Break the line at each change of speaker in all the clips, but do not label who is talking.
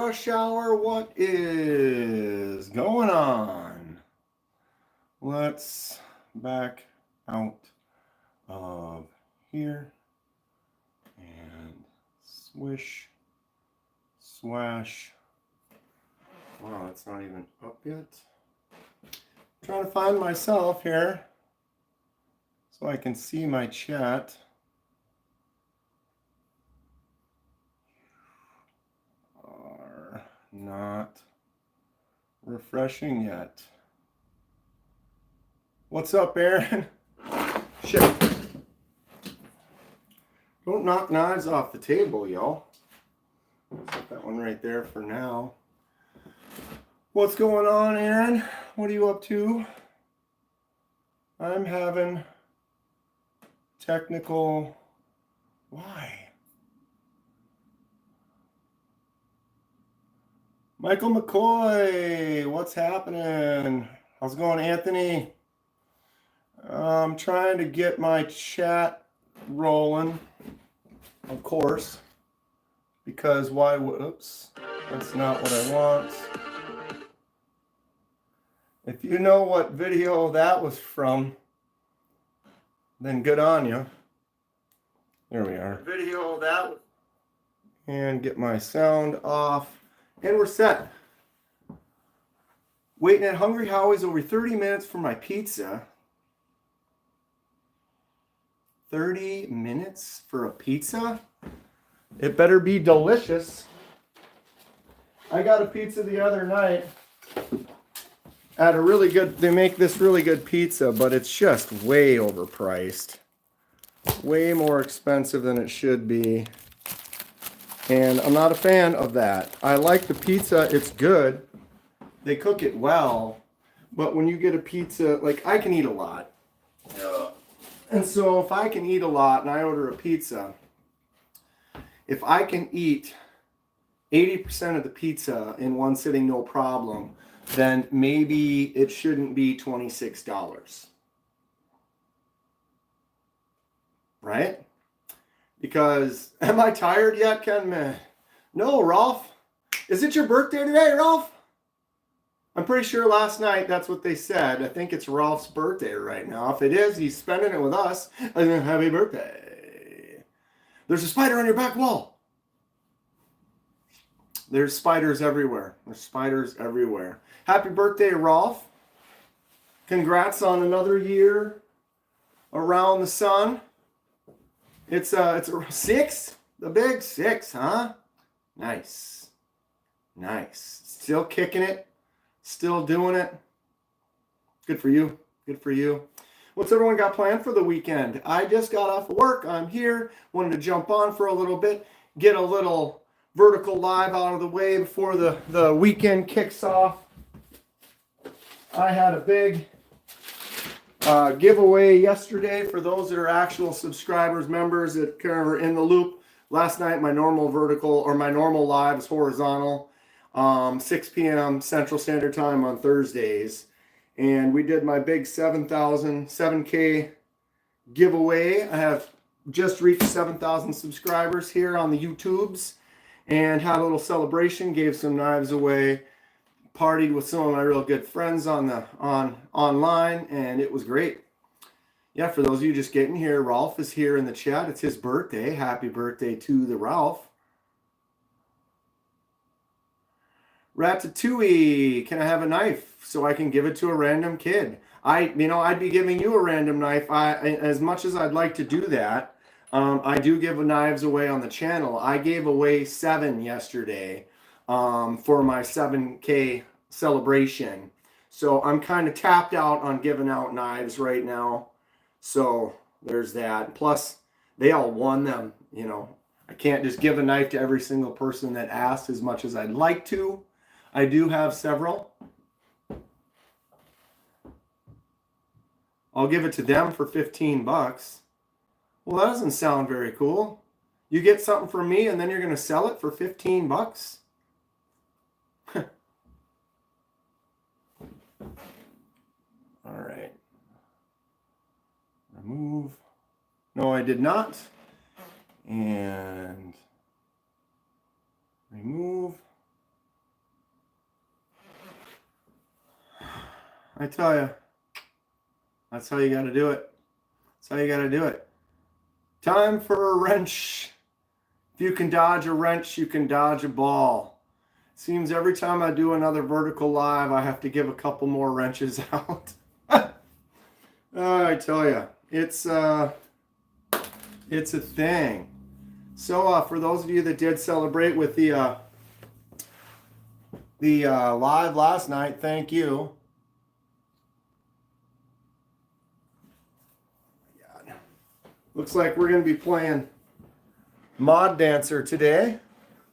rush hour. What is going on? Let's back out of here and swish, swash. Wow, that's not even up yet. I'm trying to find myself here so I can see my chat. Not refreshing yet. What's up, Aaron? Shit. Don't knock knives off the table, y'all. Set that one right there for now. What's going on, Aaron? What are you up to? I'm having technical... Why? Michael McCoy, what's happening? How's it going, Anthony? I'm trying to get my chat rolling, of course, because why would, oops, that's not what I want. If you know what video that was from, then good on you. There we are. Video that was, and get my sound off. And we're set. Waiting at Hungry Howie's over 30 minutes for my pizza. 30 minutes for a pizza? It better be delicious. I got a pizza the other night at a really good, they make this really good pizza, but it's just way overpriced. Way more expensive than it should be. And I'm not a fan of that. I like the pizza, it's good. They cook it well. But when you get a pizza, like I can eat a lot. And so if I can eat a lot and I order a pizza, if I can eat 80% of the pizza in one sitting, no problem, then maybe it shouldn't be $26. Right? Because, am I tired yet, Kenman? No, Rolf. Is it your birthday today, Rolf? I'm pretty sure last night that's what they said. I think it's Rolf's birthday right now. If it is, he's spending it with us. Happy birthday. There's a spider on your back wall. There's spiders everywhere. There's spiders everywhere. Happy birthday, Rolf. Congrats on another year around the sun. It's a 6, the big 6, huh? Nice. Nice. Still kicking it. Still doing it. Good for you. Good for you. What's everyone got planned for the weekend? I just got off of work. I'm here. Wanted to jump on for a little bit. Get a little vertical live out of the way before the weekend kicks off. I had a big... giveaway yesterday for those that are actual subscribers, members that are in the loop. Last night, my normal vertical or my normal live is horizontal, 6 p.m. Central Standard Time on Thursdays. And we did my big 7K giveaway. I have just reached 7,000 subscribers here on the YouTubes and had a little celebration, gave some knives away. Partied with some of my real good friends online, and it was great. Yeah, for those of you just getting here, Ralph is here in the chat. It's his birthday. Happy birthday to the Ralph. Ratatouille, can I have a knife so I can give it to a random kid? I'd be giving you a random knife. As much as I'd like to do that, I do give knives away on the channel. I gave away 7 yesterday. For my 7K celebration. So I'm kind of tapped out on giving out knives right now. So there's that. Plus, they all won them. You know, I can't just give a knife to every single person that asked as much as I'd like to. I do have several. I'll give it to them for 15 bucks. Well, that doesn't sound very cool. You get something from me and then you're going to sell it for 15 bucks? All right. Remove. No, I did not. And remove. I tell you, that's how you got to do it. That's how you got to do it. Time for a wrench. If you can dodge a wrench, you can dodge a ball. Seems every time I do another vertical live, I have to give a couple more wrenches out. I tell you, it's a thing. So for those of you that did celebrate with the live last night, thank you. God. Looks like we're going to be playing Mod Dancer today.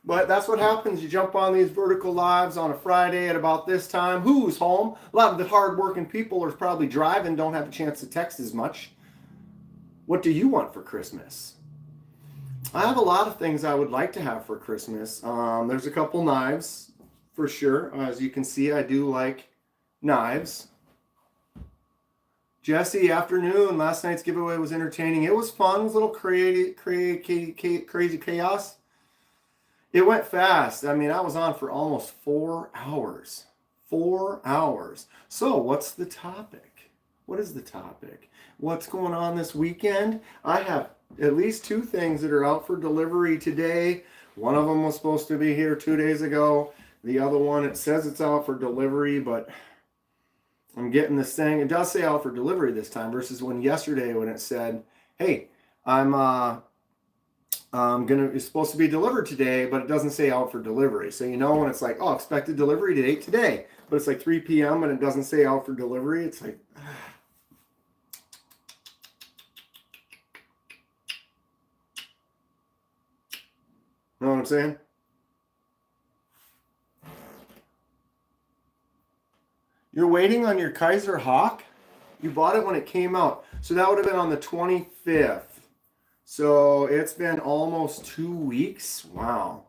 But that's what happens. You jump on these vertical lives on a Friday at about this time. Who's home? A lot of the hard-working people are probably driving, don't have a chance to text as much. What do you want for Christmas? I have a lot of things I would like to have for Christmas. There's a couple knives, for sure. As you can see, I do like knives. Jesse, afternoon. Last night's giveaway was entertaining. It was fun. It was a little crazy chaos. It went fast. I mean, I was on for almost 4 hours. 4 hours. So, what's the topic? What is the topic? What's going on this weekend? I have at least 2 things that are out for delivery today. One of them was supposed to be here 2 days ago. The other one, it says it's out for delivery, but I'm getting this thing. It does say out for delivery this time versus yesterday when it said, hey, it's supposed to be delivered today, but it doesn't say out for delivery. So you know when it's like, oh, expected delivery date today, but it's like 3 p.m. and it doesn't say out for delivery. It's like, know what I'm saying? You're waiting on your Kizer Hawk? You bought it when it came out. So that would have been on the 25th. So it's been almost 2 weeks. Wow.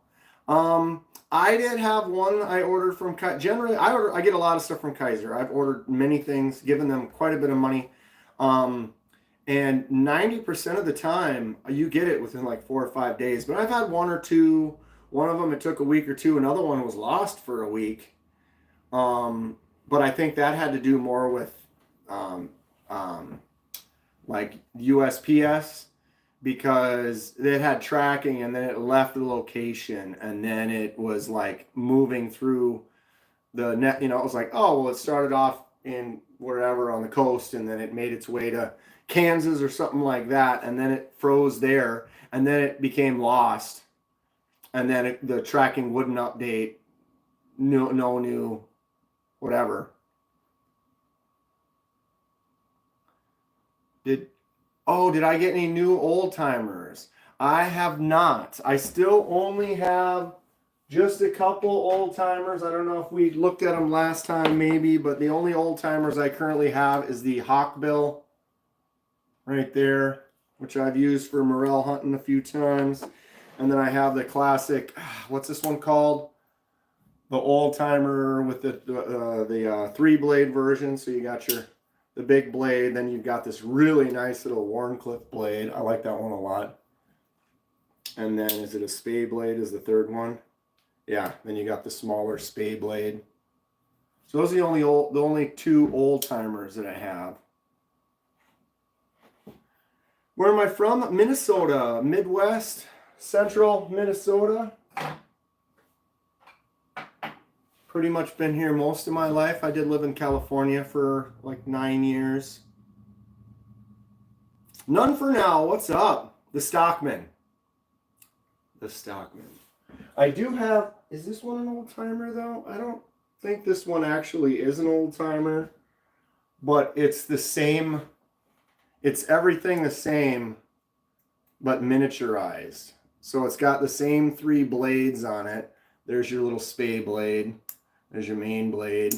I did have one I ordered from Kizer. Generally, I get a lot of stuff from Kizer. I've ordered many things, given them quite a bit of money. And 90% of the time, you get it within like 4 or 5 days. But I've had 1 or 2. One of them, it took a week or 2. Another one was lost for a week. But I think that had to do more with like USPS, because it had tracking and then it left the location and then it was like moving through the net. You know, it was like, oh, well, it started off in wherever on the coast and then it made its way to Kansas or something like that, and then it froze there and then it became lost, and then the tracking wouldn't update. No new whatever. Did I get any new old timers? I have not. I still only have just a couple old timers. I don't know if we looked at them last time, maybe, but the only old timers I currently have is the Hawkbill right there, which I've used for morel hunting a few times. And then I have the classic, what's this one called? The old timer with the 3-blade version. So you got the big blade, then you've got this really nice little UltiClip blade. I like that one a lot. And then is it a spade blade is the third one? Yeah, then you got the smaller spade blade. So those are the only 2 old timers that I have. Where am I from? Minnesota, Midwest, Central Minnesota. Pretty much been here most of my life. I did live in California for like 9 years. None for now. What's up? The Stockman. The Stockman. I do have, is this one an old timer though? I don't think this one actually is an old timer, but it's the same. It's everything the same, but miniaturized. So it's got the same 3 blades on it. There's your little spade blade. There's your main blade.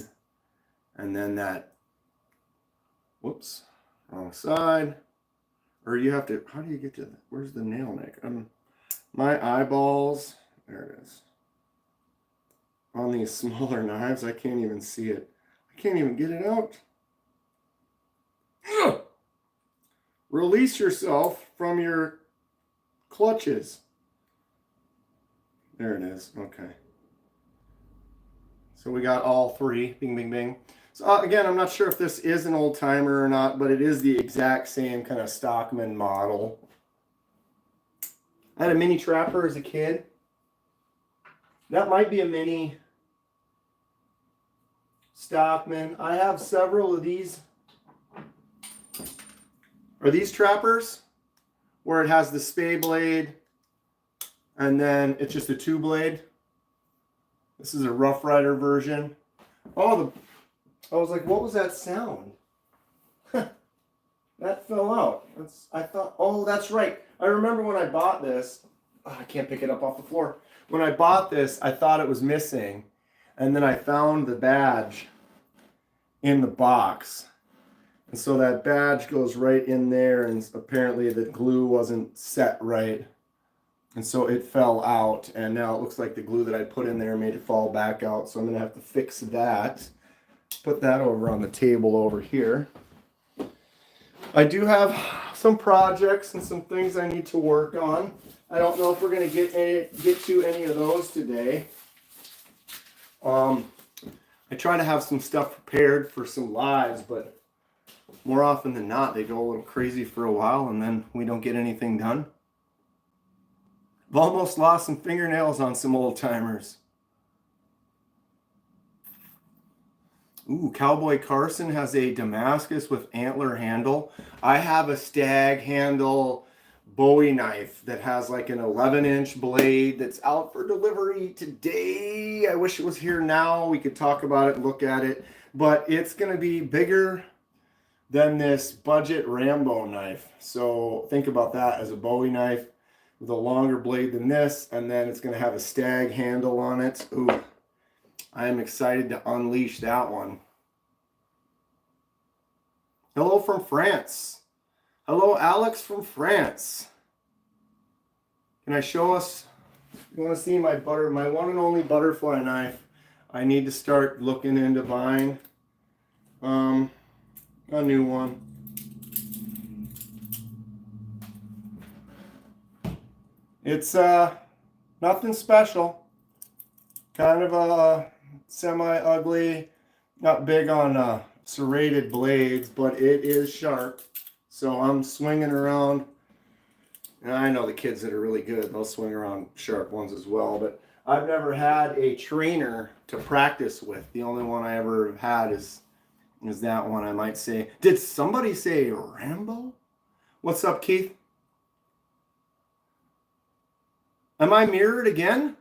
And then that, whoops, wrong side. Or you have to, how do you get to that? Where's the nail nick? My eyeballs, there it is. On these smaller knives, I can't even see it. I can't even get it out. Ugh! Release yourself from your clutches. There it is, okay. So we got all 3, bing, bing, bing. So again, I'm not sure if this is an old timer or not, but it is the exact same kind of Stockman model. I had a mini trapper as a kid. That might be a mini Stockman. I have several of these. Are these trappers where it has the spay blade and then it's just a 2-blade? This is a Rough Rider version. Oh, I was like, what was that sound? That fell out. I thought, oh, that's right. I remember when I bought this. Oh, I can't pick it up off the floor. When I bought this, I thought it was missing. And then I found the badge in the box. And so that badge goes right in there, and apparently the glue wasn't set right. And so it fell out, and now it looks like the glue that I put in there made it fall back out. So I'm going to have to fix that. Put that over on the table over here. I do have some projects and some things I need to work on. I don't know if we're going to get to any of those today. I try to have some stuff prepared for some lives, but more often than not, they go a little crazy for a while and then we don't get anything done. I've almost lost some fingernails on some old timers. Ooh, Cowboy Carson has a Damascus with antler handle. I have a stag handle Bowie knife that has like an 11-inch blade that's out for delivery today. I wish it was here now. We could talk about it and look at it. But it's going to be bigger than this budget Rambo knife. So think about that as a Bowie knife with a longer blade than this. And then it's going to have a stag handle on it. Ooh. I am excited to unleash that one. Hello from France. Hello, Alex from France. Can I show us? You want to see my one and only butterfly knife? I need to start looking into buying a new one. It's nothing special. Kind of a semi-ugly, not big on serrated blades, but it is sharp. So I'm swinging around, and I know the kids that are really good, they'll swing around sharp ones as well, but I've never had a trainer to practice with. The only one I ever had is that one, I might say. Did somebody say Rambo? What's up, Keith? Am I mirrored again?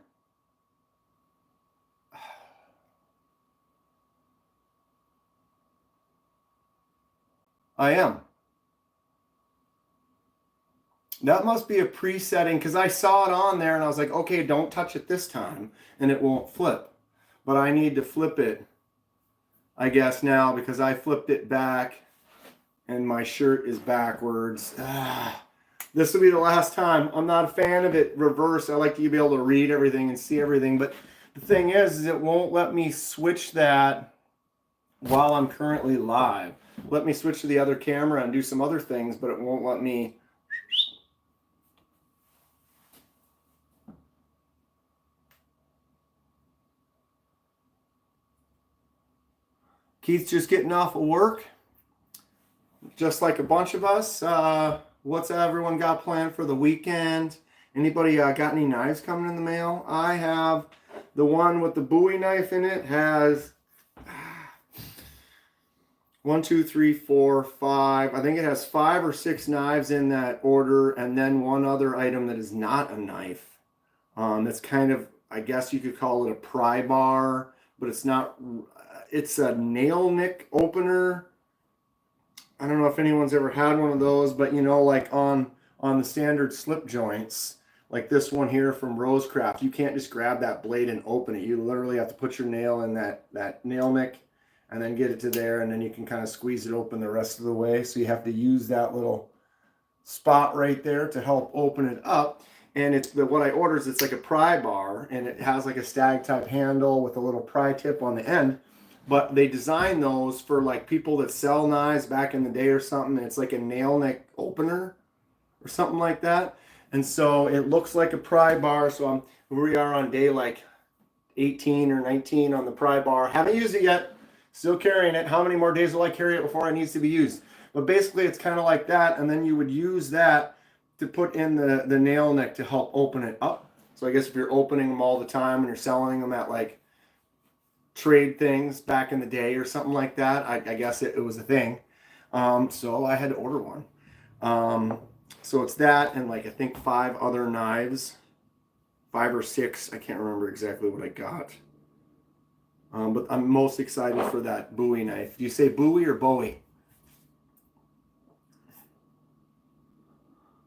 I am. That must be a presetting because I saw it on there and I was like, okay, don't touch it this time and it won't flip. But I need to flip it, I guess, now because I flipped it back and my shirt is backwards. This will be the last time. I'm not a fan of it reverse. I like to be able to read everything and see everything. But the thing is it won't let me switch that while I'm currently live. Let me switch to the other camera and do some other things, but it won't let me. Keith's just getting off of work, just like a bunch of us. What's everyone got planned for the weekend? Anybody got any knives coming in the mail? I have the one with the Bowie knife in it. Has 1, 2, 3, 4, 5. I think it has 5 or 6 knives in that order, and then one other item that is not a knife. It's kind of, I guess you could call it a pry bar, but it's not. It's a nail nick opener. I don't know if anyone's ever had one of those, but you know, like on the standard slip joints, like this one here from Rosecraft, you can't just grab that blade and open it. You literally have to put your nail in that nail nick and then get it to there, and then you can kind of squeeze it open the rest of the way. So you have to use that little spot right there to help open it up. And it's what I ordered is it's like a pry bar, and it has like a stag type handle with a little pry tip on the end. But they designed those for like people that sell knives back in the day or something. And it's like a nail nick opener or something like that. And so it looks like a pry bar. So we are on day like 18 or 19 on the pry bar. Haven't used it yet. Still carrying it. How many more days will I carry it before it needs to be used? But basically, it's kind of like that, and then you would use that to put in the nail neck to help open it up. So I guess if you're opening them all the time and you're selling them at like trade things back in the day or something like that, I guess it was a thing. So I had to order one. So it's that and like I think 5 other knives, 5 or 6. I can't remember exactly what I got. But I'm most excited for that Bowie knife. Do you say Bowie or Bowie?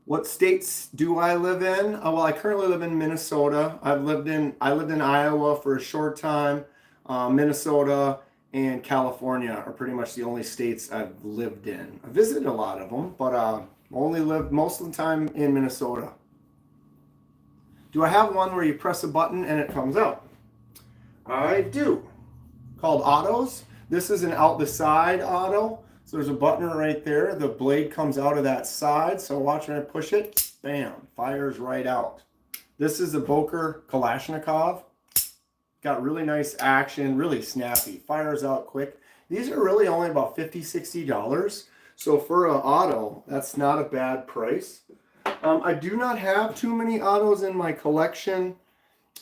What states do I live in? Oh, well, I currently live in Minnesota. I lived in Iowa for a short time. Minnesota and California are pretty much the only states I've lived in. I visited a lot of them, but only lived most of the time in Minnesota. Do I have one where you press a button and it comes out? I do. Called autos. This is an out the side auto. So there's a button right there. The blade comes out of that side. So watch when I push it, bam, fires right out. This is a Boker Kalashnikov. Got really nice action, really snappy, fires out quick. These are really only about $50, $60. So for an auto, that's not a bad price. I do not have too many autos in my collection.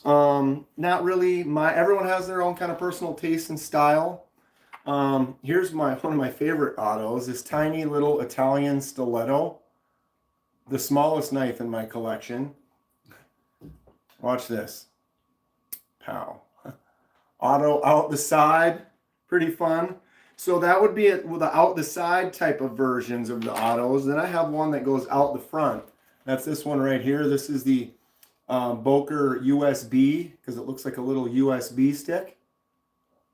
Not really. Everyone has their own kind of personal taste and style. Here's one of my favorite autos, this tiny little Italian stiletto. The smallest knife in my collection. Watch this. Pow. Auto out the side. Pretty fun. So that would be with the out the side type of versions of the autos. Then I have one that goes out the front. That's this one right here. This is the Boker USB because it looks like a little USB stick.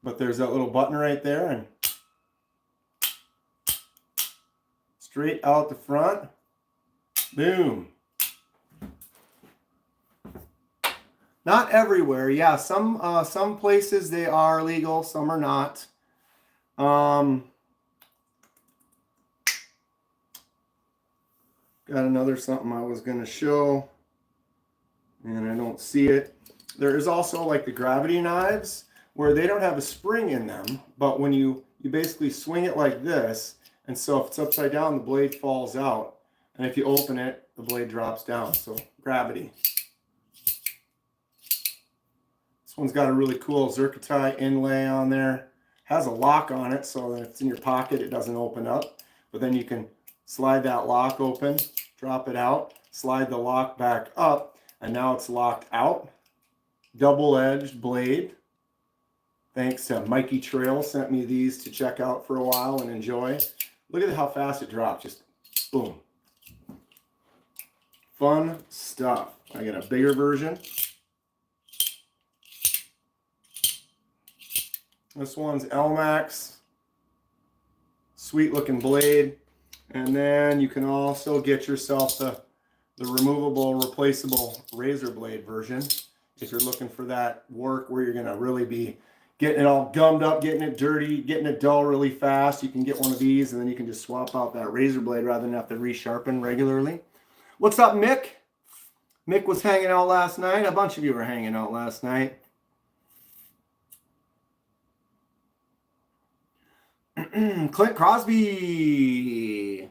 But there's that little button right there and straight out the front. Boom. Not everywhere. Yeah, some places they are legal, some are not. Got another something I was going to show and I don't see it. There is also like the gravity knives where they don't have a spring in them, but when you basically swing it like this, and so if it's upside down, the blade falls out. And if you open it, the blade drops down. So gravity. This one's got a really cool zirconia inlay on there. Has a lock on it, so that if it's in your pocket, it doesn't open up. But then you can slide that lock open, drop it out, slide the lock back up, and now it's locked out. Double-edged blade. Thanks to Mikey Trail, sent me these to check out for a while and enjoy. Look at how fast it dropped. Just boom. Fun stuff. I got a bigger version. This one's Elmax. Sweet looking blade. And then you can also get yourself the removable, replaceable razor blade version if you're looking for that work where you're going to really be getting it all gummed up, getting it dirty, getting it dull really fast. You can get one of these and then you can just swap out that razor blade rather than have to resharpen regularly. What's up, Mick? Mick was hanging out last night. A bunch of you were hanging out last night. Clint Crosby.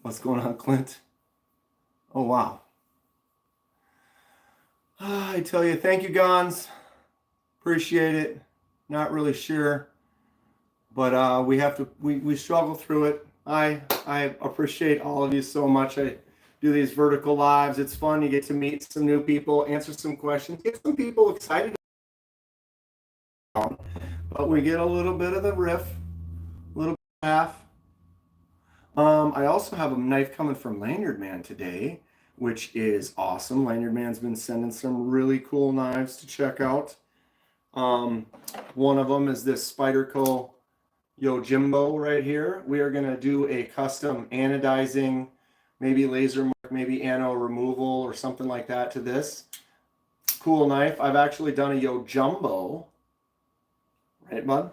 What's going on, Clint? Oh, wow. I tell you, thank you, Gons. Appreciate it. Not really sure, but we struggle through it. I appreciate all of you so much. I do these vertical lives. It's fun. You get to meet some new people, answer some questions, get some people excited. But we get a little bit of the riff, a little bit of laugh. I also have a knife coming from Lanyard Man today, which is awesome. Lanyard Man's been sending some really cool knives to check out. One of them is this Spyderco Yojimbo right here. We are going to do a custom anodizing, maybe laser mark, maybe ano removal or something like that to this. Cool knife. I've actually done a Yojumbo. Right, bud?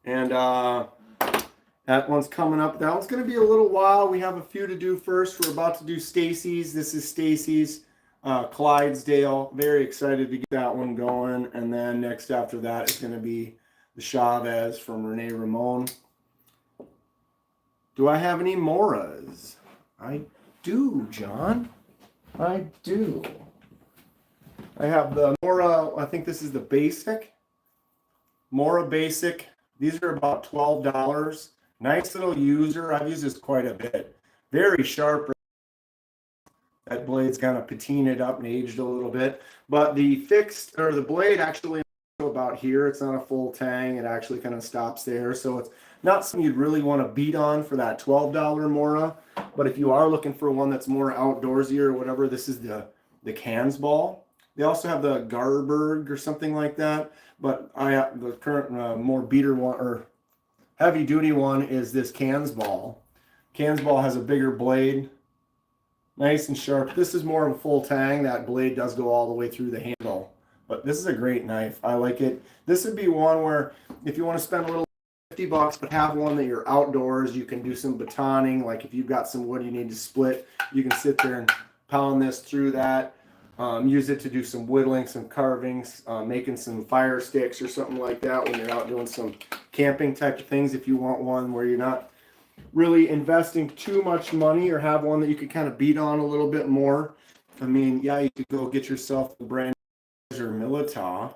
And that one's coming up. That one's going to be a little while. We have a few to do first. We're about to do Stacy's. This is Stacy's Clydesdale. Very excited to get that one going. And then next after that is going to be the Chavez from Rene Ramon. Do I have any Moras? I do, John. I do. I have the Mora, I think this is the basic. Mora basic. These are about $12. Nice little user. I've used this quite a bit. Very sharp. That blade's kind of patinaed up and aged a little bit. But the fixed, or the blade actually about here. It's not a full tang. It actually kind of stops there. So it's not something you'd really want to beat on for that $12 Mora. But if you are looking for one that's more outdoorsy or whatever, this is the Cans ball. They also have the Garberg or something like that. But the current more beater one or heavy duty one is this Cans ball. Cans ball has a bigger blade. Nice and sharp. This is more of a full tang. That blade does go all the way through the handle. But this is a great knife. I like it. This would be one where if you want to spend a little $50 but have one that you're outdoors, you can do some batoning. Like if you've got some wood you need to split, you can sit there and pound this through that. Use it to do some whittling, some carvings, making some fire sticks or something like that when you're out doing some camping type of things. If you want one where you're not really investing too much money or have one that you could kind of beat on a little bit more. I mean, yeah, you could go get yourself a brand new Kizer Militar,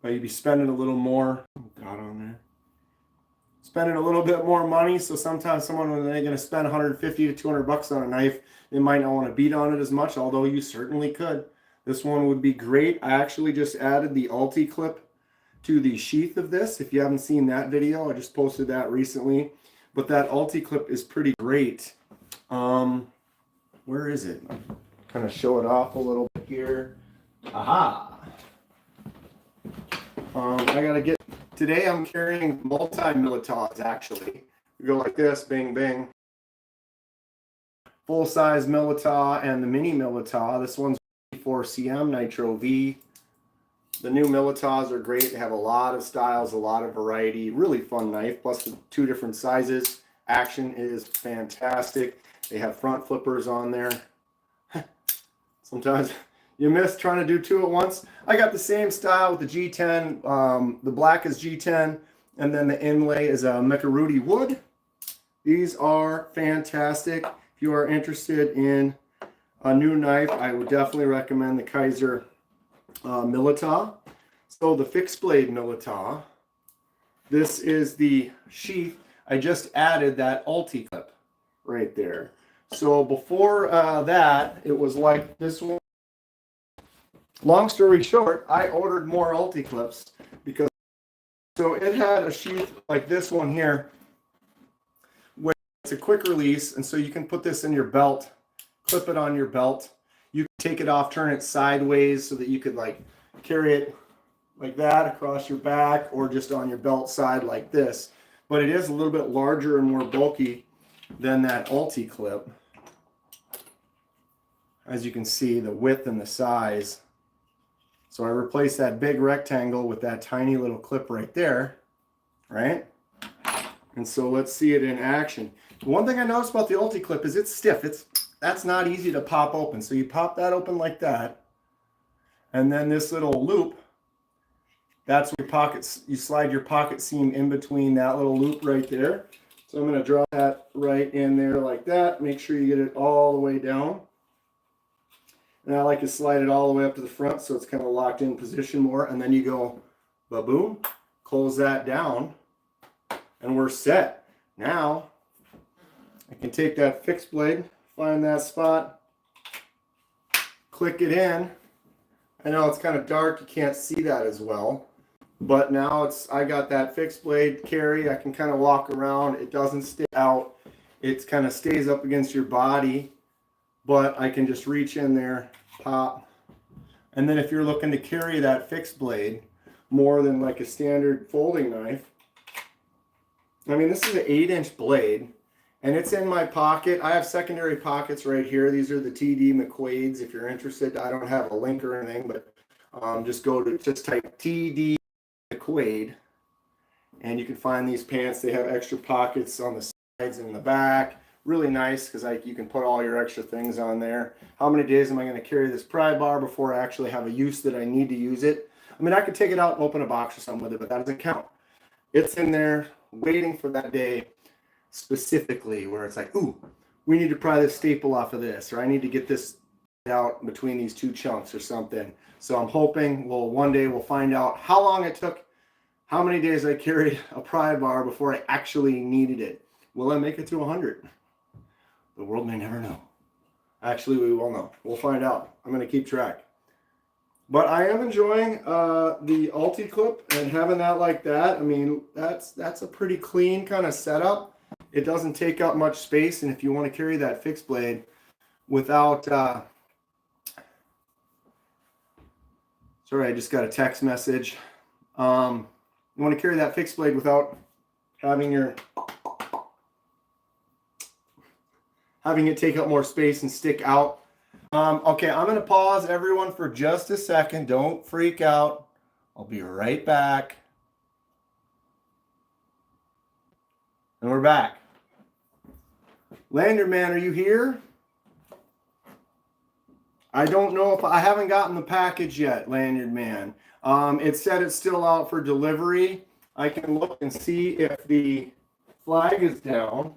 but you'd be spending a little more. Oh, God, on there. Spending a little bit more money. So sometimes someone, when they're going to spend 150 to 200 bucks on a knife, they might not want to beat on it as much, although you certainly could. This one would be great. I actually just added the UltiClip to the sheath of this. If you haven't seen that video, I just posted that recently. But that UltiClip is pretty great. Where is it? Kind of show it off a little bit here. Aha! I gotta get. Today I'm carrying multi-militars actually. We go like this, bing, bing. Full-size Militar and the mini Militar. This one's 4cm Nitro V. The new Militars are great. They have a lot of styles, a lot of variety. Really fun knife, plus the 2 different sizes. Action is fantastic. They have front flippers on there. Sometimes you miss trying to do 2 at once. I got the same style with the G10. The black is G10, and then the inlay is a Mekarudi wood. These are fantastic. If you are interested in a new knife, I would definitely recommend the Kizer Militar. So the fixed blade Militar, this is the sheath. I just added that UltiClip right there. So before that, it was like this one. Long story short, I ordered more UltiClips because so it had a sheath like this one here where it's a quick release, and so you can put this in your belt, clip it on your belt. You can take it off, turn it sideways so that you could like carry it like that across your back or just on your belt side like this. But it is a little bit larger and more bulky than that UltiClip. As you can see, the width and the size. So I replaced that big rectangle with that tiny little clip right there, right? And so let's see it in action. One thing I noticed about the UltiClip is it's stiff. That's not easy to pop open. So you pop that open like that, and then this little loop, that's where your pockets, you slide your pocket seam in between that little loop right there. So I'm going to draw that right in there like that. Make sure you get it all the way down. And I like to slide it all the way up to the front so it's kind of locked in position more. And then you go, ba-boom, close that down, and we're set. Now, I can take that fixed blade, find that spot, click it in. I know it's kind of dark, you can't see that as well. But now I got that fixed blade carry. I can kind of walk around. It doesn't stick out. It kind of stays up against your body. But I can just reach in there, pop. And then if you're looking to carry that fixed blade more than like a standard folding knife, I mean, this is an 8-inch blade, and it's in my pocket. I have secondary pockets right here. These are the TD McQuaid's. If you're interested, I don't have a link or anything, but just type TD McQuaid, and you can find these pants. They have extra pockets on the sides and the back. Really nice because you can put all your extra things on there. How many days am I going to carry this pry bar before I actually have a use that I need to use it? I mean, I could take it out and open a box or something with it, but that doesn't count. It's in there waiting for that day specifically where it's like, ooh, we need to pry this staple off of this, or I need to get this out between these two chunks or something. So I'm hoping, well, one day we'll find out how long it took, how many days I carried a pry bar before I actually needed it. Will I make it to 100? The world may never know. Actually, we will know. We'll find out. I'm going to keep track. But I am enjoying the UltiClip and having that like that. I mean, that's a pretty clean kind of setup. It doesn't take up much space, and if you want to carry that fixed blade without... Sorry, I just got a text message. You want to carry that fixed blade without having it take up more space and stick out. Okay, I'm going to pause everyone for just a second. Don't freak out. I'll be right back. And we're back. Lanyard Man, are you here? I don't know if I haven't gotten the package yet, Lanyard Man. It said it's still out for delivery. I can look and see if the flag is down.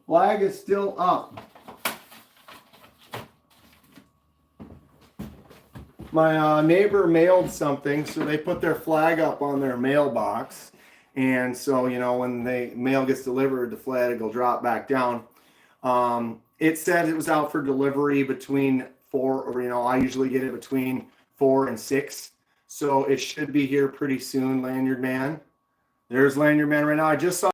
Flag is still up. My neighbor mailed something, so they put their flag up on their mailbox. And so, you know, when the mail gets delivered, the flag will drop back down. It said it was out for delivery between 4, or, you know, I usually get it between 4 and 6. So it should be here pretty soon, Lanyard Man. There's Lanyard Man right now. I just saw.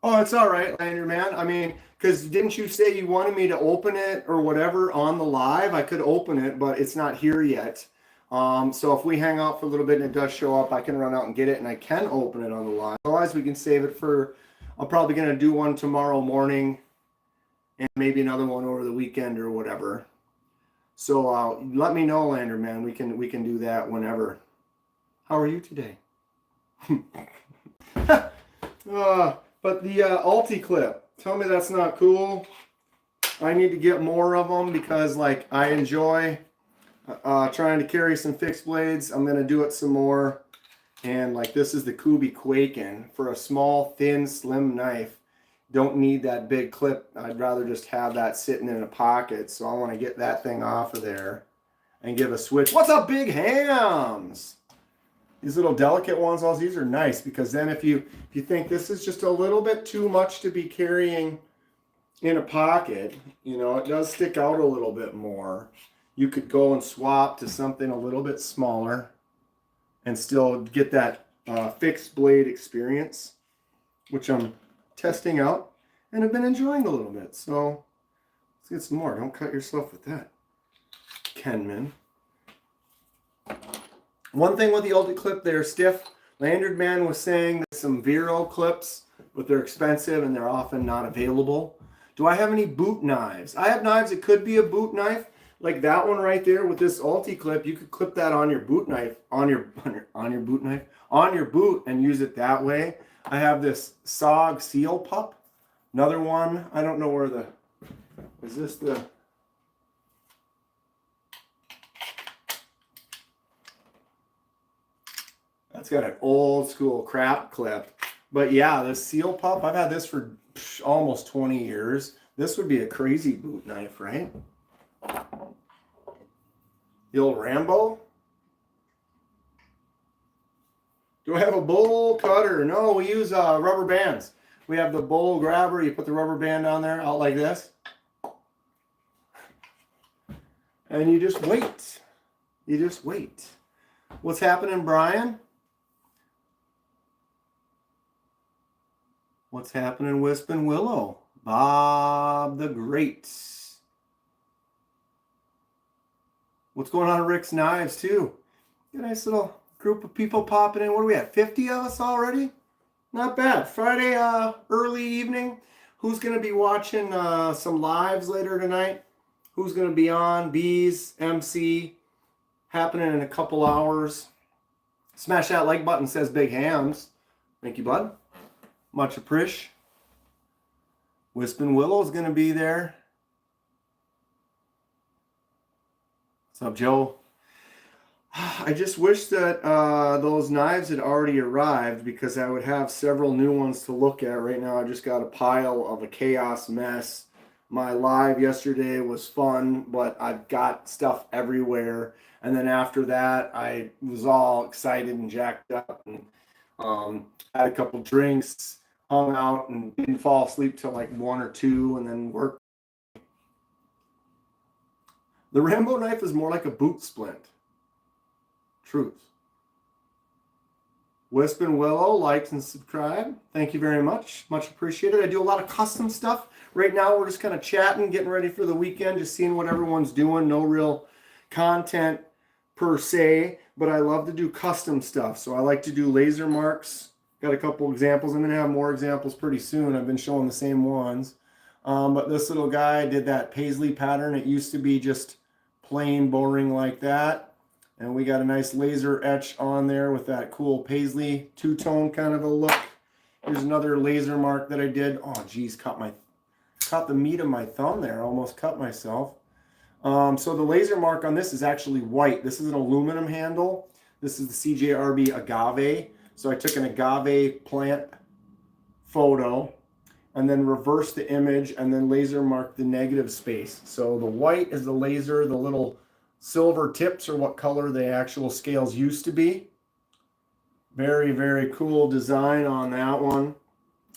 Oh, it's all right, Lanyard Man. I mean, because didn't you say you wanted me to open it or whatever on the live? I could open it, but it's not here yet. So if we hang out for a little bit and it does show up, I can run out and get it, and I can open it on the live. Otherwise, we can save it for, I'm probably going to do one tomorrow morning and maybe another one over the weekend or whatever. So let me know, Lanyard Man. We can do that whenever. How are you today? But the UltiClip, tell me that's not cool. I need to get more of them because, like, I enjoy trying to carry some fixed blades. I'm going to do it some more. And, like, this is the Kubi Quaken. For a small, thin, slim knife, don't need that big clip. I'd rather just have that sitting in a pocket. So I want to get that thing off of there and give a switch. What's up, Big Hams? These little delicate ones, all these are nice because then if you think this is just a little bit too much to be carrying in a pocket, you know, it does stick out a little bit more. You could go and swap to something a little bit smaller and still get that fixed blade experience, which I'm testing out and have been enjoying a little bit. So let's get some more. Don't cut yourself with that, Kenman. One thing with the UltiClip, they're stiff. Lanyard Man was saying that some Vero clips, but they're expensive and they're often not available. Do I have any boot knives? I have knives that could be a boot knife, like that one right there with this UltiClip. You could clip that on your boot knife, on your boot, and use it that way. I have this SOG Seal Pup. Another one. I don't know where the. Is this the? It's got an old school crap clip. But yeah, this Seal Pup, I've had this for almost 20 years. This would be a crazy boot knife, right? The old Rambo. Do I have a bowl cutter? No, we use rubber bands. We have the bowl grabber. You put the rubber band on there, out like this. And you just wait. You just wait. What's happening, Brian? What's happening, Wisp and Willow? Bob the Great. What's going on at Rick's Knives, too? A nice little group of people popping in. What do we have, 50 of us already? Not bad. Friday early evening. Who's going to be watching some lives later tonight? Who's going to be on? Bees, MC, happening in a couple hours. Smash that like button, says Big Hams. Thank you, bud. Much appreciated. Wispin Willow's going to be there. What's up, Joe? I just wish that those knives had already arrived because I would have several new ones to look at. Right now I just got a pile of a chaos mess. My live yesterday was fun, but I've got stuff everywhere. And then after that, I was all excited and jacked up and had a couple drinks, hung out, and didn't fall asleep till like 1 or 2, and then worked. The Rambo knife is more like a boot splint. Truth. Wispin Willow, likes and subscribe. Thank you very much. Much appreciated. I do a lot of custom stuff. Right now, we're just kind of chatting, getting ready for the weekend, just seeing what everyone's doing. No real content per se, but I love to do custom stuff. So I like to do laser marks. Got a couple examples. I'm going to have more examples pretty soon. I've been showing the same ones. But this little guy did that paisley pattern. It used to be just plain boring like that. And we got a nice laser etch on there with that cool paisley two-tone kind of a look. Here's another laser mark that I did. Oh, geez, caught the meat of my thumb there. Almost cut myself. So the laser mark on this is actually white. This is an aluminum handle. This is the CJRB agave. So I took an agave plant photo and then reversed the image and then laser marked the negative space. So the white is the laser, the little silver tips are what color the actual scales used to be. Very, very cool design on that one.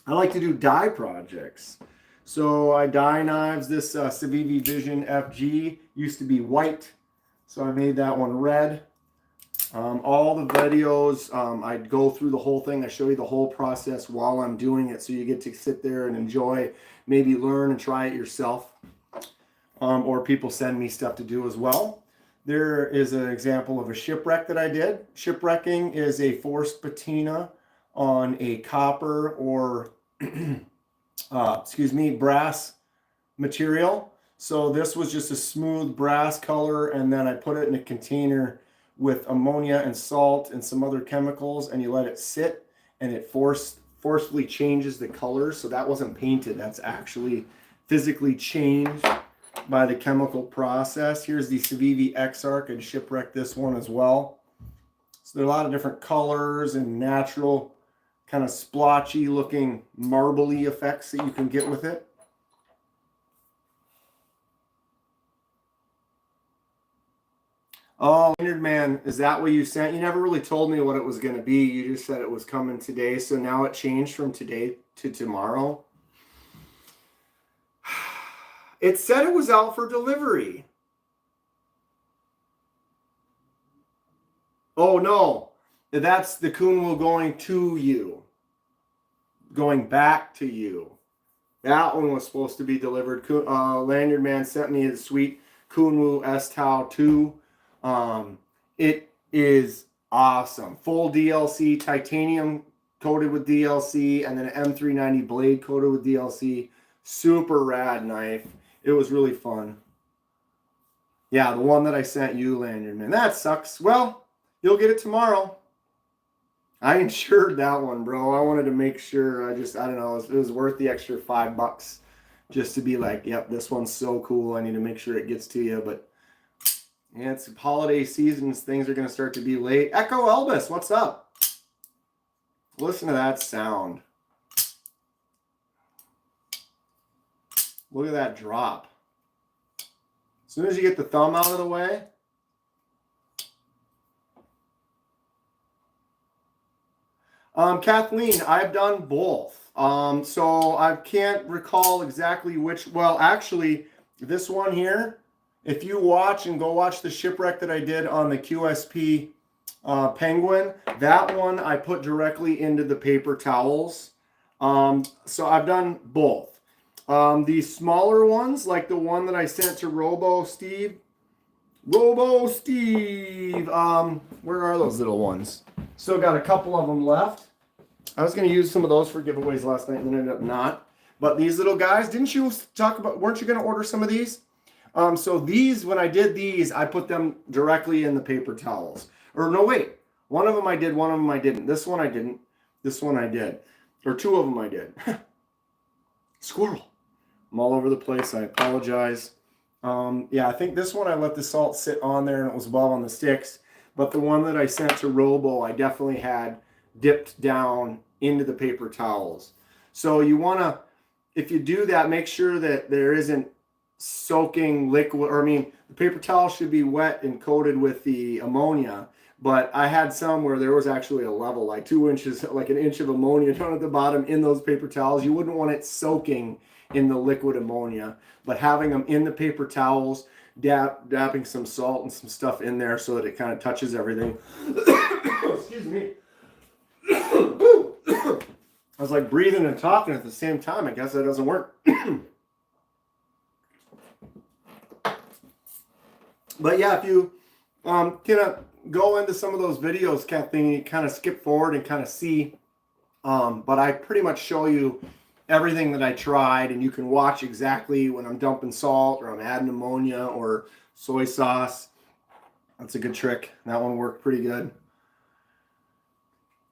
I like to do die projects. So I die knives. This Civivi Vision FG used to be white. So I made that one red. All the videos, I go through the whole thing. I show you the whole process while I'm doing it. So you get to sit there and enjoy, maybe learn and try it yourself. Or people send me stuff to do as well. There is an example of a shipwreck that I did. Shipwrecking is a forced patina on a copper or, brass material. So this was just a smooth brass color, and then I put it in a container with ammonia and salt and some other chemicals, and you let it sit, and it forcefully changes the color. So that wasn't painted. That's actually physically changed by the chemical process. Here's the Civivi X-Arc. I'd shipwrecked this one as well. So there are a lot of different colors and natural kind of splotchy looking marbly effects that you can get with it. Oh, Leonard Man, is that what you sent? You never really told me what it was going to be. You just said it was coming today. So now it changed from today to tomorrow. It said it was out for delivery. Oh, no. That's the Kunwu going to you. Going back to you. That one was supposed to be delivered. Lanyard Man sent me a sweet Kunwu S-Tau 2. It is awesome. Full DLC, titanium coated with DLC, and then an M390 blade coated with DLC. Super rad knife. It was really fun. Yeah, the one that I sent you, Lanyard Man. That sucks. Well, you'll get it tomorrow. I insured that one, bro. I wanted to make sure. I don't know. It was worth the extra $5 just to be like, yep, this one's so cool. I need to make sure it gets to you. But yeah, it's holiday seasons. Things are going to start to be late. Echo Elvis, what's up? Listen to that sound. Look at that drop. As soon as you get the thumb out of the way. Kathleen, I've done both. So I can't recall exactly which. Well, actually, this one here, if you watch and go watch the shipwreck that I did on the QSP Penguin, that one I put directly into the paper towels. So I've done both. The smaller ones, like the one that I sent to Robo Steve. Where are those little ones? Still got a couple of them left. I was going to use some of those for giveaways last night and then ended up not. But these little guys, didn't you talk about, weren't you going to order some of these? So these, when I did these, I put them directly in the paper towels. Or no, wait. One of them I did, one of them I didn't. This one I didn't. This one I did. Or two of them I did. Squirrel. I'm all over the place. I apologize. Yeah, I think this one I let the salt sit on there and it was above on the sticks. But the one that I sent to Robo, I definitely had dipped down into the paper towels. So you want to, if you do that, make sure that there isn't soaking liquid, or I mean, the paper towel should be wet and coated with the ammonia. But I had some where there was actually a level, like 2 inches, like an inch of ammonia down at the bottom in those paper towels. You wouldn't want it soaking in the liquid ammonia, but having them in the paper towels, dapping some salt and some stuff in there so that it kind of touches everything. Excuse me. I was like breathing and talking at the same time. I guess that doesn't work. But yeah, if you kind of go into some of those videos, Kathleen, you kind of skip forward and kind of see. But I pretty much show you everything that I tried, and you can watch exactly when I'm dumping salt or I'm adding ammonia or soy sauce. That's a good trick. That one worked pretty good.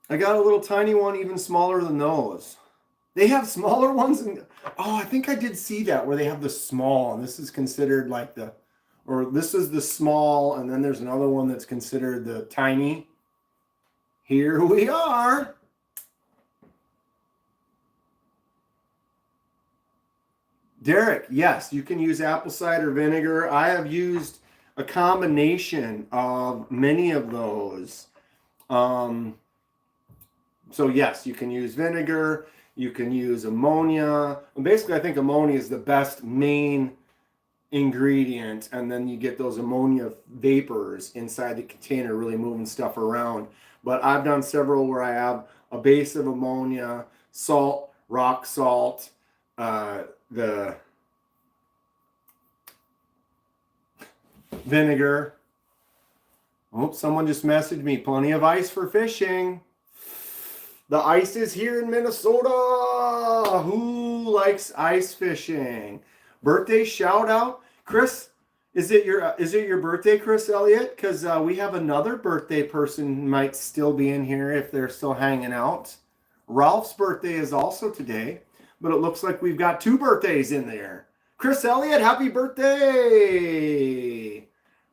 I got a little tiny one, even smaller than those. They have smaller ones. Oh, I think I did see that where they have the small, and this is considered like the, or this is the small, and then there's another one that's considered the tiny. Here we are. Derek, yes, you can use apple cider vinegar. I have used a combination of many of those. So yes, you can use vinegar, you can use ammonia. And basically, I think ammonia is the best main ingredient, and then you get those ammonia vapors inside the container really moving stuff around. But I've done several where I have a base of ammonia, salt, rock salt, the vinegar. Oh, someone just messaged me. Plenty of ice for fishing. The ice is here in Minnesota. Who likes ice fishing? Birthday shout out, Chris. Is it your birthday, Chris Elliott? Because we have another birthday person might still be in here if they're still hanging out. Ralph's birthday is also today, but it looks like we've got 2 birthdays in there. Chris Elliott, happy birthday!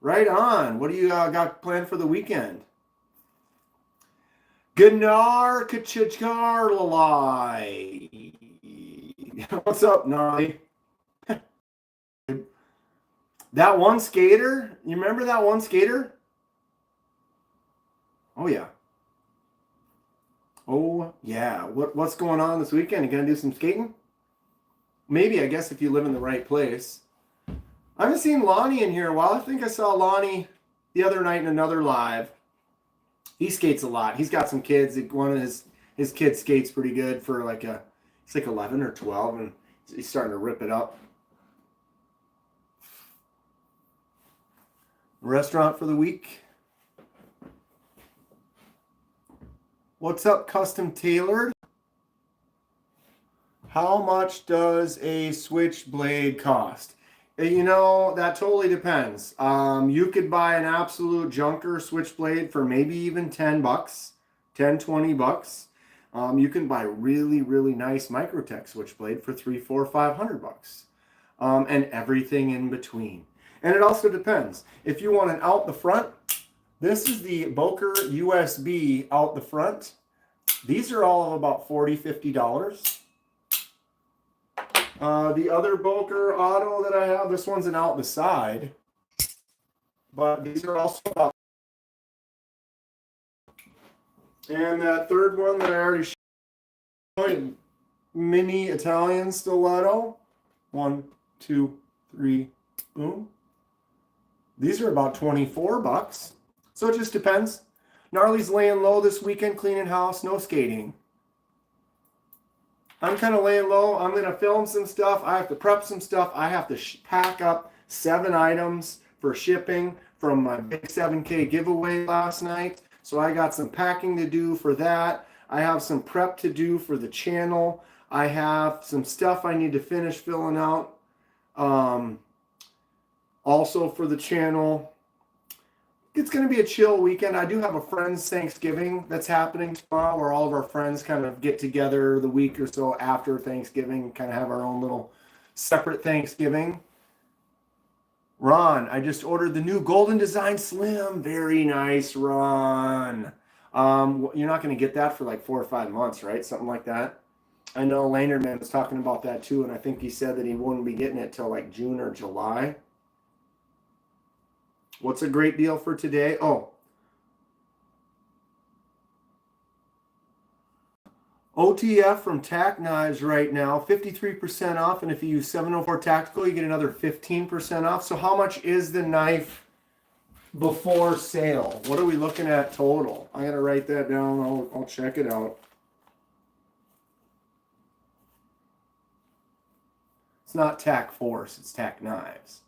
Right on. What do you got planned for the weekend? Gnar Kachikarlalai. What's up, Gnarly? That one skater? You remember that one skater? Oh, yeah. Oh, yeah. What's going on this weekend? You gonna do some skating? Maybe, I guess, if you live in the right place. I haven't seen Lonnie in here a while. I think I saw Lonnie the other night in another live. He skates a lot. He's got some kids. One of his kids skates pretty good for like he's like 11 or 12, and he's starting to rip it up. Restaurant for the week. What's up, Custom Tailored? How much does a switchblade cost? You know, that totally depends. You could buy an absolute junker switchblade for maybe even $10, 10, 20 bucks. You can buy really, really nice Microtech switchblade for $300, $400, $500. And everything in between. And it also depends. If you want an out the front, this is the Boker USB out the front. These are all of about $40, $50. The other Boker Auto that I have, this one's an out the side. But these are also about. And that third one that I already showed, mini Italian stiletto. 1, 2, 3, boom. These are about $24. So it just depends. Gnarly's laying low this weekend, cleaning house, no skating. I'm kind of laying low. I'm going to film some stuff. I have to prep some stuff. I have to pack up 7 items for shipping from my big 7K giveaway last night. So I got some packing to do for that. I have some prep to do for the channel. I have some stuff I need to finish filling out. Also for the channel. it's going to be a chill weekend. I do have a friend's Thanksgiving that's happening tomorrow, where all of our friends kind of get together the week or so after Thanksgiving, kind of have our own little separate Thanksgiving. Ron, I just ordered the new Golden Design Slim. Very nice, Ron. You're not going to get that for like 4 or 5 months, right? Something like that. I know Lander Man was talking about that too, and I think he said that he wouldn't be getting it till like June or July. What's a great deal for today? Oh, OTF from Tack Knives right now, 53% off. And if you use 704 Tactical, you get another 15% off. So how much is the knife before sale? What are we looking at total? I got to write that down. I'll check it out. It's not Tack Force, it's Tack Knives.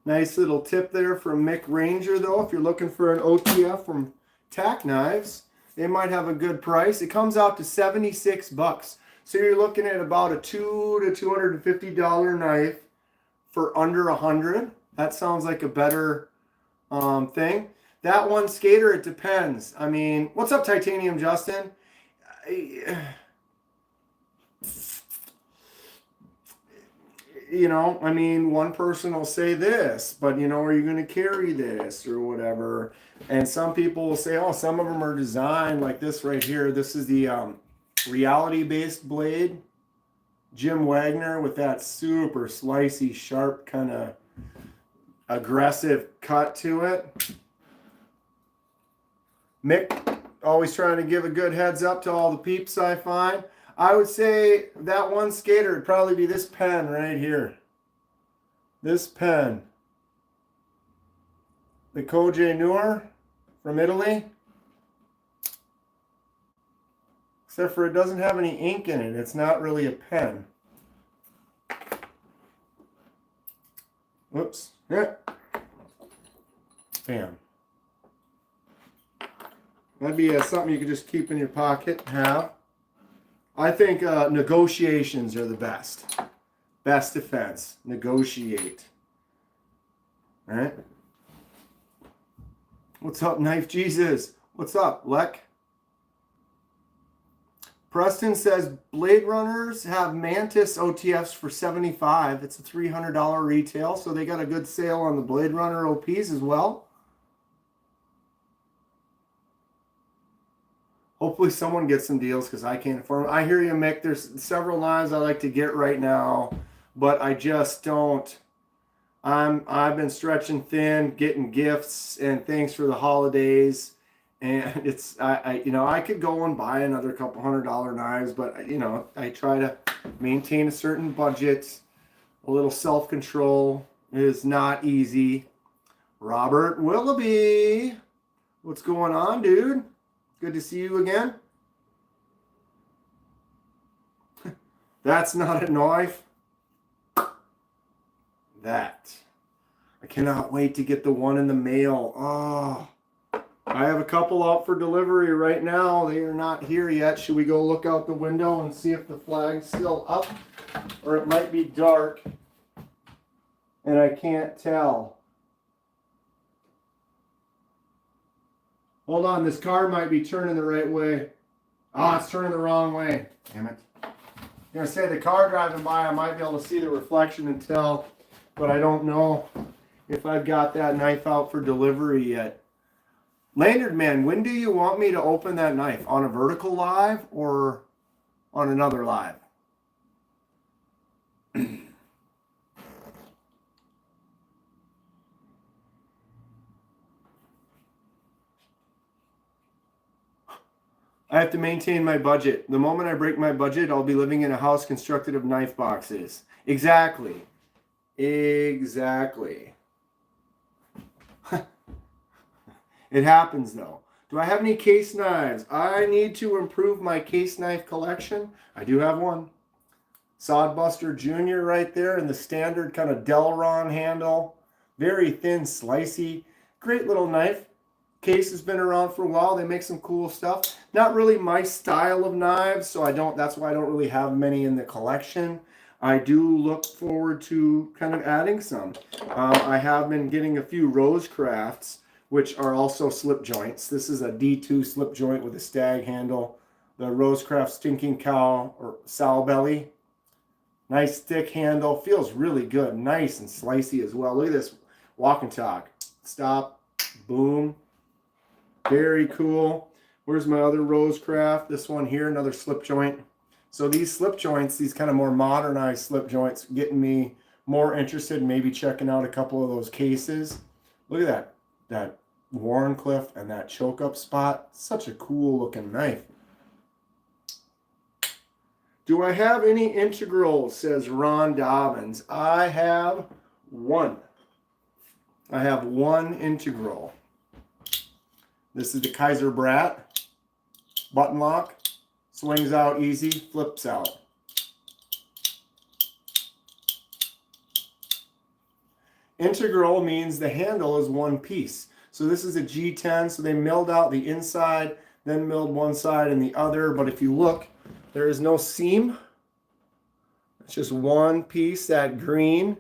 Nice little tip there from Mick Ranger, though. If you're looking for an OTF from Tack Knives, they might have a good price. It comes out to $76. So you're looking at about a $200 to $250 knife for under $100. That sounds like a better thing. That one skater, it depends. I mean, what's up, Titanium Justin? You know, I mean, one person will say this, but, you know, are you going to carry this or whatever? And some people will say, oh, some of them are designed like this right here. This is the reality-based blade. Jim Wagner with that super slicey, sharp, kind of aggressive cut to it. Mick, always trying to give a good heads up to all the peeps I find. I would say that one skater would probably be this pen right here. This pen. The Koje Noir from Italy. Except for it doesn't have any ink in it. It's not really a pen. Whoops. Yeah. Bam. That'd be something you could just keep in your pocket and have. I think negotiations are the best. Best defense. Negotiate. All right. What's up, Knife Jesus? What's up, Lek? Preston says Blade Runners have Mantis OTFs for $75. It's a $300 retail, so they got a good sale on the Blade Runner OPs as well. Hopefully someone gets some deals because I can't afford them. I hear you, Mick. There's several knives I like to get right now, but I just don't. I've been stretching thin, getting gifts and things for the holidays, and it's I could go and buy another couple $100 knives, but I try to maintain a certain budget. A little self-control is not easy. Robert Willoughby, what's going on, dude? Good to see you again. That's not a knife. That. I cannot wait to get the one in the mail. Oh, I have a couple out for delivery right now. They are not here yet. Should we go look out the window and see if the flag's still up? Or it might be dark and I can't tell. Hold on, this car might be turning the right way. Oh, it's turning the wrong way. Damn it. I'm going to say the car driving by, I might be able to see the reflection and tell, but I don't know if I've got that knife out for delivery yet. Lanyard Man, when do you want me to open that knife? On a vertical live or on another live? I have to maintain my budget. The moment I break my budget, I'll be living in a house constructed of knife boxes. Exactly. Exactly. It happens, though. Do I have any case knives? I need to improve my case knife collection. I do have one. Sodbuster Jr. right there in the standard kind of Delron handle. Very thin, slicey. Great little knife. case has been around for a while. They make some cool stuff. Not really my style of knives, so that's why I don't really have many in the collection. I do look forward to kind of adding some. I have been getting a few Rosecrafts, which are also slip joints. This is a D2 slip joint with a stag handle. The Rosecraft Stinking Cow or Sow Belly. Nice thick handle. Feels really good. Nice and slicey as well. Look at this walk and talk. Stop. Boom. Very cool. Where's my other Rosecraft? This one here, another slip joint. So these slip joints, these kind of more modernized slip joints, getting me more interested in maybe checking out a couple of those cases. Look at that Wharncliffe and that choke up spot. Such a cool looking knife. Do I have any integrals, says Ron Dobbins. I have one. I have one integral. This is the Kizer Brat. Button lock. Swings out easy, flips out. Integral means the handle is one piece. So this is a G10, so they milled out the inside, then milled one side and the other. But if you look, there is no seam. It's just one piece, that green.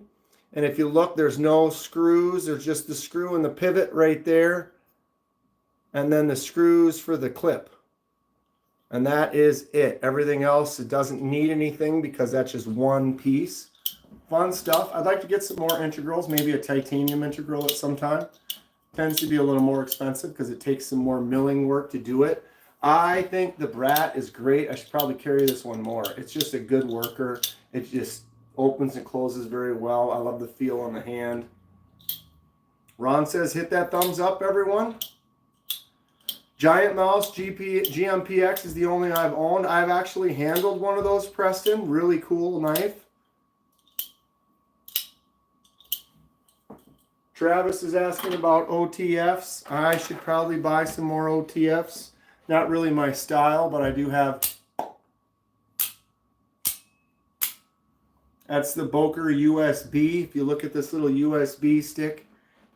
And if you look, there's no screws. There's just the screw and the pivot right there. And then the screws for the clip. And that is it. Everything else, it doesn't need anything because that's just one piece. Fun stuff. I'd like to get some more integrals, maybe a titanium integral at some time. Tends to be a little more expensive because it takes some more milling work to do it. I think the Brat is great. I should probably carry this one more. It's just a good worker. It just opens and closes very well. I love the feel on the hand. Ron says, hit that thumbs up, everyone. Giant Mouse GMPX is the only I've owned. I've actually handled one of those, Preston. Really cool knife. Travis is asking about OTFs. I should probably buy some more OTFs. Not really my style, but I do have. That's the Boker USB. If you look at this little USB stick,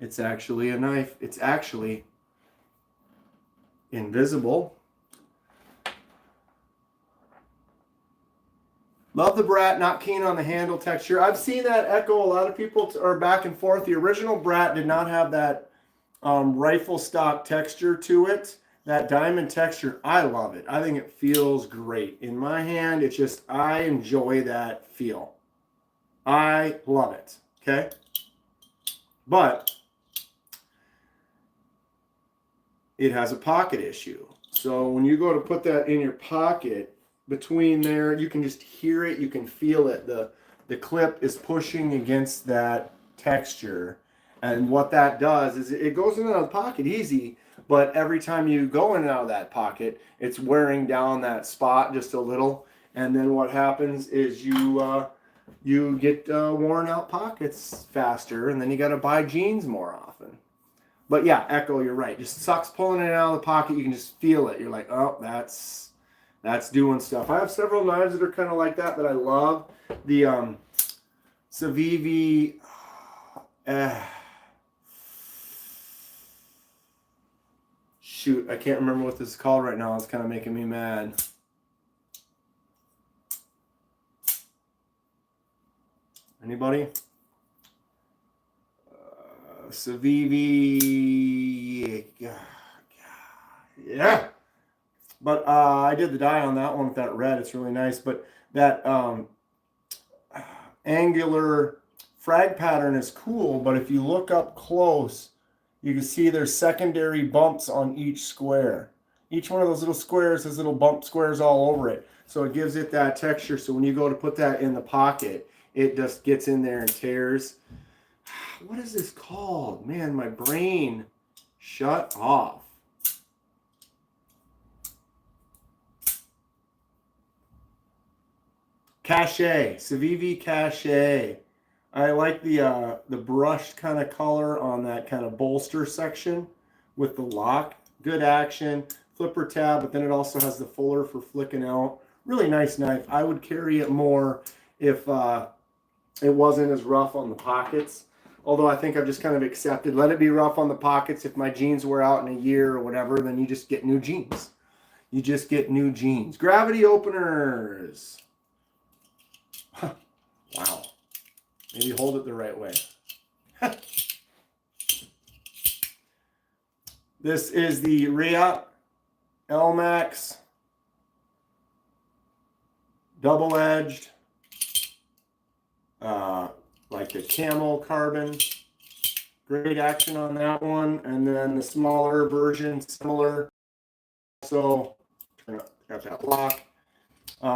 it's actually a knife. It's actually invisible. Love the Brat, not keen on the handle texture. I've seen that echo. A lot of people are back and forth. The original Brat did not have that rifle stock texture to it. That diamond texture, I love it. I think it feels great. In my hand, it's just, I enjoy that feel. I love it, okay? But it has a pocket issue. So when you go to put that in your pocket, between there, you can just hear it, you can feel it. The clip is pushing against that texture. And what that does is it goes in and out of the pocket easy, but every time you go in and out of that pocket, it's wearing down that spot just a little. And then what happens is you get worn out pockets faster, and then you got to buy jeans more often. But yeah, Echo, you're right. Just sucks pulling it out of the pocket. You can just feel it. You're like, oh, that's doing stuff. I have several knives that are kind of like that I love. The Civivi, shoot, I can't remember what this is called right now. It's kind of making me mad. Anybody? Civivi, yeah. But I did the dye on that one with that red. It's really nice. But that angular frag pattern is cool. But if you look up close, you can see there's secondary bumps on each square. Each one of those little squares has little bump squares all over it. So it gives it that texture. So when you go to put that in the pocket, it just gets in there and tears. What is this called? Man, my brain shut off. Cachet, Civivi Cachet. I like the brushed kind of color on that kind of bolster section with the lock. Good action, flipper tab, but then it also has the fuller for flicking out. Really nice knife. I would carry it more if it wasn't as rough on the pockets. Although I think I've just kind of accepted, let it be rough on the pockets. If my jeans wear out in a year or whatever, then you just get new jeans. You just get new jeans. Gravity openers. Wow. Maybe hold it the right way. This is the Rhea L-Max double-edged, like the camel carbon. Great action on that one. And then the smaller version, similar. So, got that lock.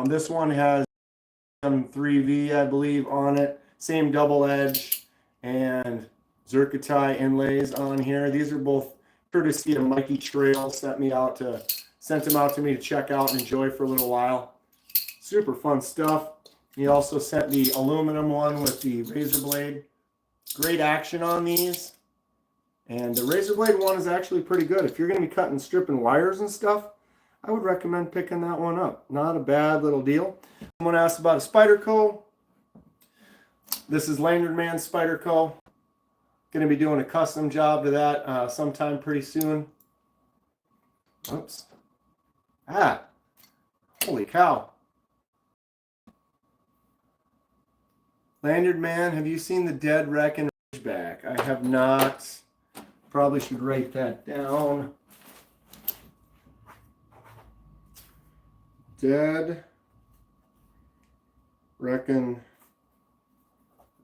This one has some 3V, I believe, on it. Same double edge and zircotai inlays on here. These are both courtesy of Mikey Trail. Sent them out to me to check out and enjoy for a little while. Super fun stuff. He also sent the aluminum one with the razor blade. Great action on these. And the razor blade one is actually pretty good. If you're going to be cutting, stripping wires and stuff, I would recommend picking that one up. Not a bad little deal. Someone asked about a Spyderco. This is Lanyard Man Spyderco. Going to be doing a custom job to that sometime pretty soon. Oops. Ah. Holy cow. Lanyard Man, have you seen the Dead Wreck and Ridgeback? I have not. Probably should write that down. Dead Reckon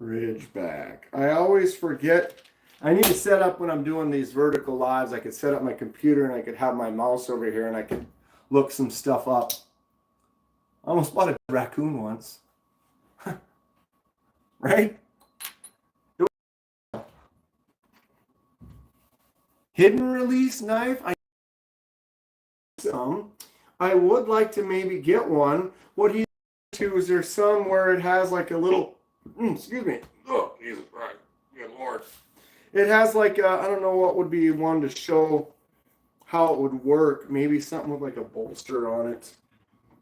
Ridgeback. I always forget. I need to set up when I'm doing these vertical lives. I could set up my computer and I could have my mouse over here and I could look some stuff up. I almost bought a raccoon once. Right? Hidden release knife. I would like to maybe get one. What he to is there's some where it has like a little, excuse me. Oh, Jesus Christ. Good Lord. It has like I don't know what would be one to show how it would work. Maybe something with like a bolster on it.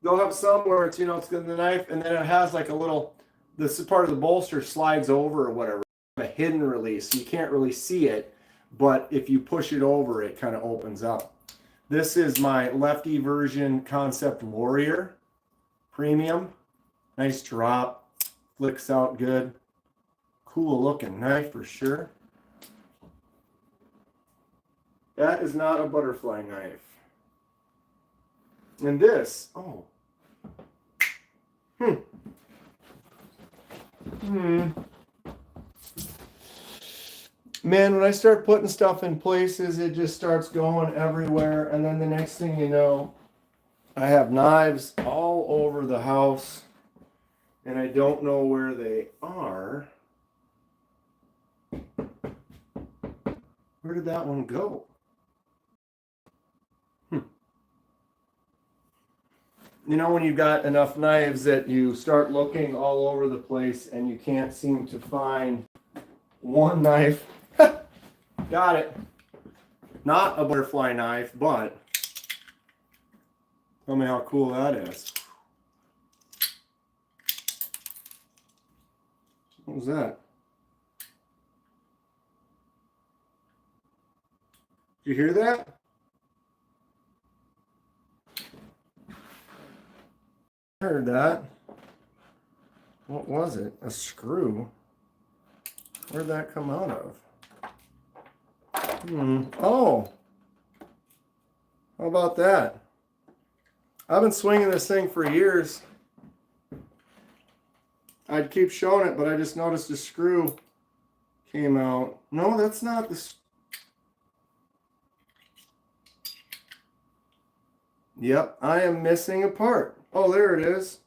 They'll have some where it's, it's the knife and then it has like a little, this part of the bolster slides over or whatever. A hidden release. You can't really see it, but if you push it over, it kind of opens up. This is my lefty version Concept Warrior Premium. Nice drop. Flicks out good. Cool looking knife for sure. That is not a butterfly knife. And this, Man, when I start putting stuff in places, it just starts going everywhere. And then the next thing you know, I have knives all over the house. And I don't know where they are. Where did that one go? When you've got enough knives that you start looking all over the place and you can't seem to find one knife. Got it. Not a butterfly knife, but tell me how cool that is. What was that? Did you hear that? I heard that. What was it? A screw? Where'd that come out of? Oh. How about that? I've been swinging this thing for years. I'd keep showing it, but I just noticed the screw came out. No, that's not the... Yep, I am missing a part. Oh, there it is.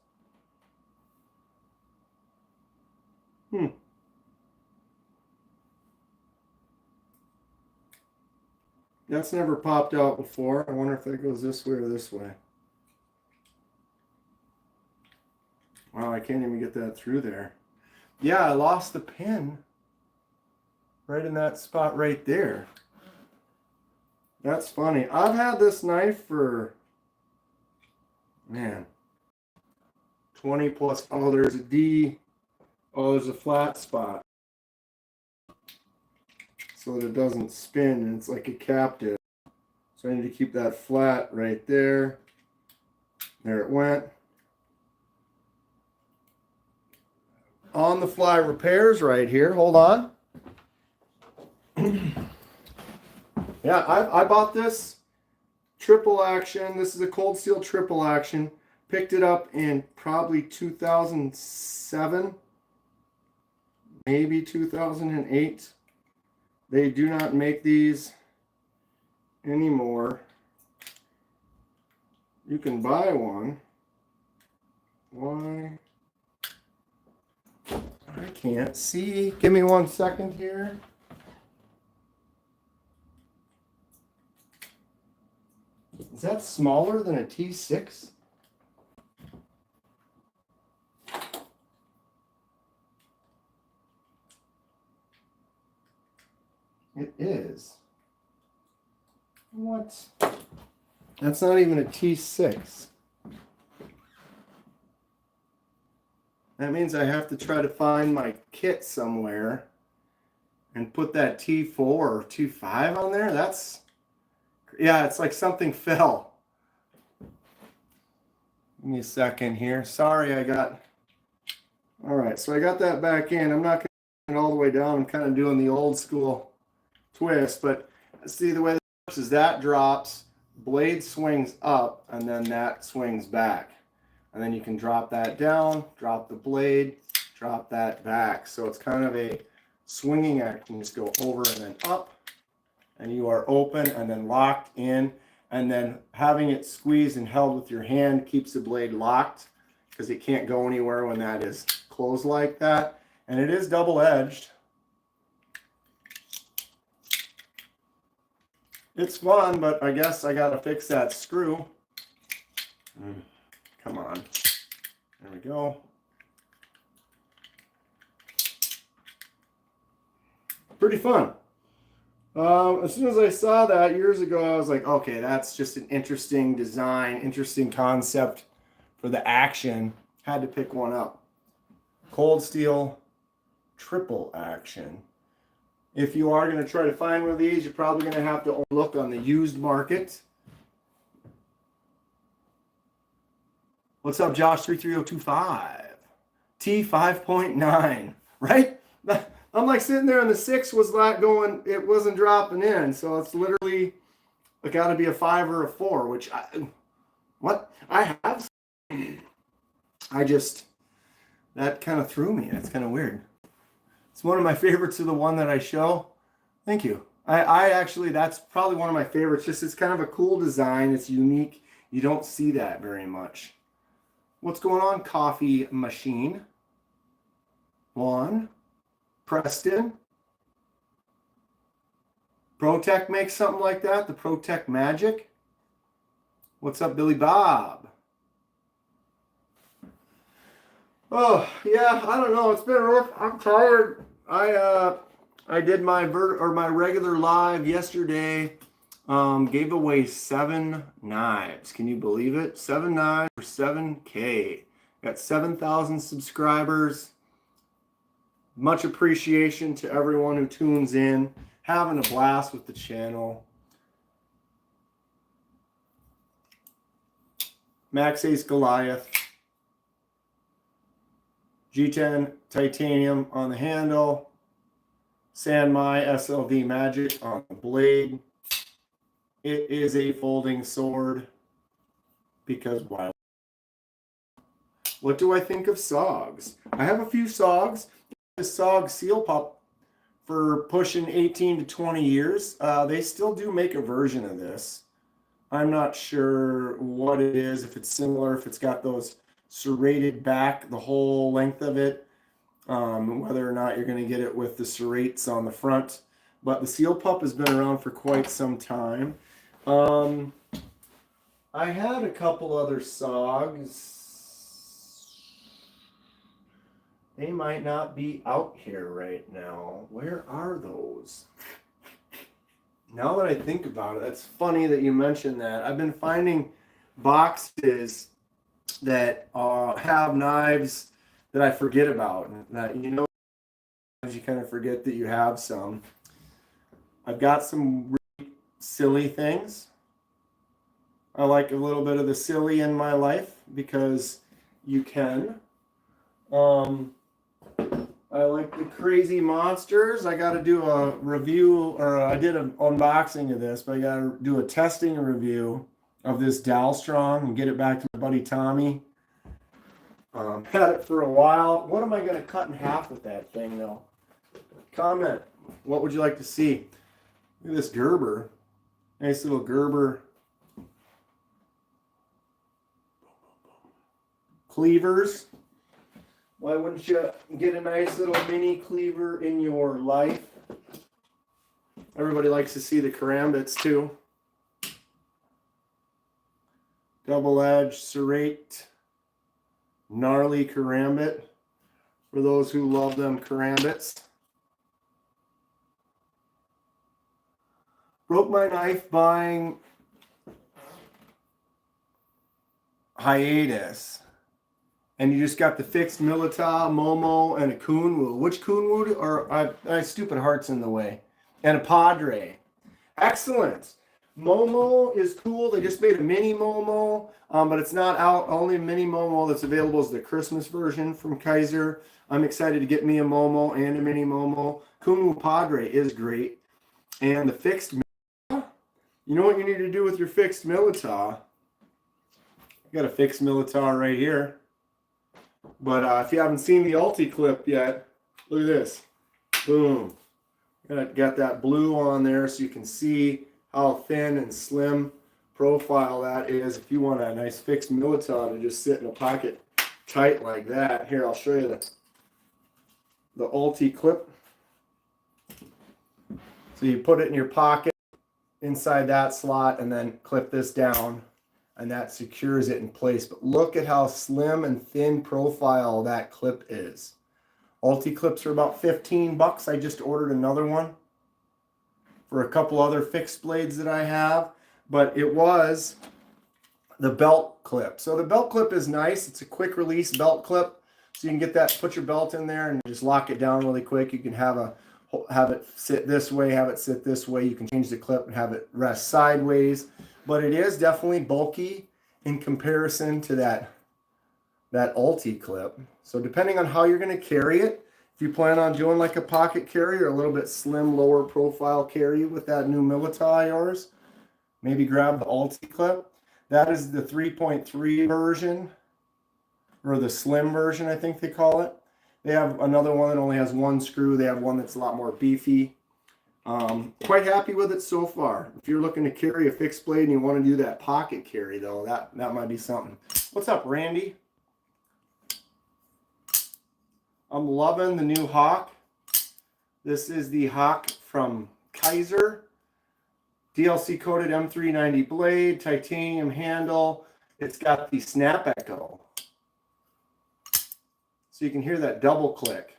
That's never popped out before. I wonder if that goes this way or this way. Wow, I can't even get that through there. Yeah, I lost the pin right in that spot right there. That's funny. I've had this knife for, 20 plus. Oh, there's a D. Oh, there's a flat spot. so that it doesn't spin and it's like a captive. So I need to keep that flat right there. There it went. On the fly repairs right here. Hold on. Yeah, I bought this triple action. This is a cold steel triple action. Picked it up in probably 2007, maybe 2008. They do not make these anymore. You can buy one. Why? I can't see. Give me 1 second here. Is that smaller than a T6? It is. What? That's not even a T6. That means I have to try to find my kit somewhere and put that T4 or T5 on there. That's, yeah, it's like something fell. Give me a second here. Sorry, all right, so I got that back in. I'm not going to get it all the way down. I'm kind of doing the old school twist, but see the way this works is that drops, blade swings up, and then that swings back. And then you can drop that down, drop the blade, drop that back. So it's kind of a swinging action. Just go over and then up, and you are open and then locked in. And then having it squeezed and held with your hand keeps the blade locked because it can't go anywhere when that is closed like that. And it is double-edged. It's fun, but I guess I got to fix that screw. Come on. There we go. Pretty fun. As soon as I saw that years ago, I was like, okay, that's just an interesting design, interesting concept for the action. Had to pick one up. Cold steel triple action. If you are going to try to find one of these, you're probably going to have to look on the used market. What's up, Josh? 33025. T5.9, right? I'm like sitting there and the 6 was not going, it wasn't dropping in. So it's literally got to be a 5 or a 4, which I have. That kind of threw me. That's kind of weird. It's one of my favorites of the one that I show. Thank you. I actually, that's probably one of my favorites. Just it's kind of a cool design. It's unique. You don't see that very much. What's going on, coffee machine? One. Preston. ProTech makes something like that. The ProTech Magic. What's up, Billy Bob? Oh, yeah, I don't know. It's been rough. I'm tired. I did my regular live yesterday. Gave away 7 knives. Can you believe it? 7 knives for $7K. Got 7,000 subscribers. Much appreciation to everyone who tunes in. Having a blast with the channel. Max Ace Goliath. G10 titanium on the handle. Sanmai SLV Magic on the blade. It is a folding sword because why? What do I think of SOGs? I have a few SOGs. The SOG Seal Pup for pushing 18 to 20 years. They still do make a version of this. I'm not sure what it is, if it's similar, if it's got those serrated back the whole length of it, whether or not you're going to get it with the serrates on the front. But the Seal Pup has been around for quite some time. I had a couple other SOGs. They might not be out here right now. Where are those? Now that I think about it, it's funny that you mentioned that. I've been finding boxes that have knives that I forget about. That, you know, you kind of forget that you have some. I've got some really silly things. I like a little bit of the silly in my life because you can. I like the crazy monsters. I got to do a review, or I did an unboxing of this, but I got to do a testing review of this Dalstrong and get it back to my buddy Tommy. Had it for a while. What am I going to cut in half with that thing, though? Comment. What would you like to see? Look at this Gerber. Nice little Gerber cleavers. Why wouldn't you get a nice little mini cleaver in your life? Everybody likes to see the karambits too. Double-edged, serrate, gnarly karambit for those who love them karambits. Broke my knife buying hiatus. And you just got the fixed Milita, Momo, and a Coonwood. Which Coonwood? Or I stupid heart's in the way. And a Padre. Excellent. Momo is cool. They just made a mini Momo, but it's not out. Only mini Momo that's available is the Christmas version from Kizer. I'm excited to get me a Momo and a mini Momo. Coonwood Padre is great. And the fixed Milita, you know what you need to do with your fixed Milita? You got a fixed Milita right here. But if you haven't seen the UltiClip yet, look at this. Boom. Got that blue on there so you can see how thin and slim profile that is. If you want a nice fixed Milita to just sit in a pocket tight like that. Here, I'll show you the UltiClip. So you put it in your pocket inside that slot and then clip this down. And that secures it in place. But look at how slim and thin profile that clip is. UltiClips are about 15 bucks. I just ordered another one for a couple other fixed blades that I have. But it was the belt clip. So the belt clip is nice. It's a quick release belt clip. So you can get that, put your belt in there and just lock it down really quick. You can have it sit this way, have it sit this way. You can change the clip and have it rest sideways. But it is definitely bulky in comparison to that UltiClip. So depending on how you're going to carry it, if you plan on doing like a pocket carry or a little bit slim, lower profile carry with that new Milita of yours, maybe grab the UltiClip. That is the 3.3 version, or the slim version, I think they call it. They have another one that only has one screw. They have one that's a lot more beefy. Quite happy with it so far. If you're looking to carry a fixed blade and you want to do that pocket carry, though, that might be something. What's up, Randy? I'm loving the new Hawk. This is the Hawk from Kizer. DLC coated M390 blade, titanium handle. It's got the snap echo. So you can hear that double click.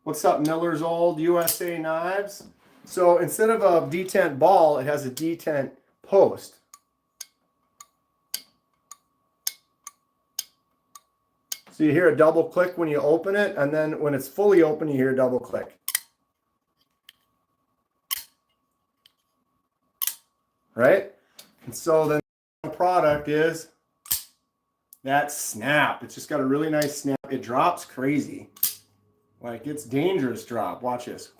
What's up, Miller's Old USA Knives? So instead of a detent ball, it has a detent post. So you hear a double click when you open it, and then when it's fully open, you hear a double click. Right? And so then the product is that snap. It's just got a really nice snap. It drops crazy. Like, it's dangerous drop. Watch this.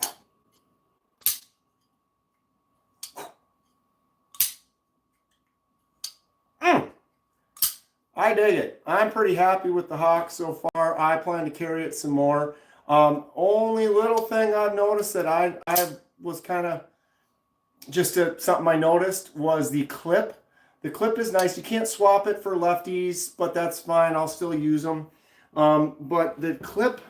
I dig it. I'm pretty happy with the Hawk so far. I plan to carry it some more. Only little thing I've noticed that I was kind of just something I noticed was the clip. The clip is nice. You can't swap it for lefties, but that's fine. I'll still use them. But the clip,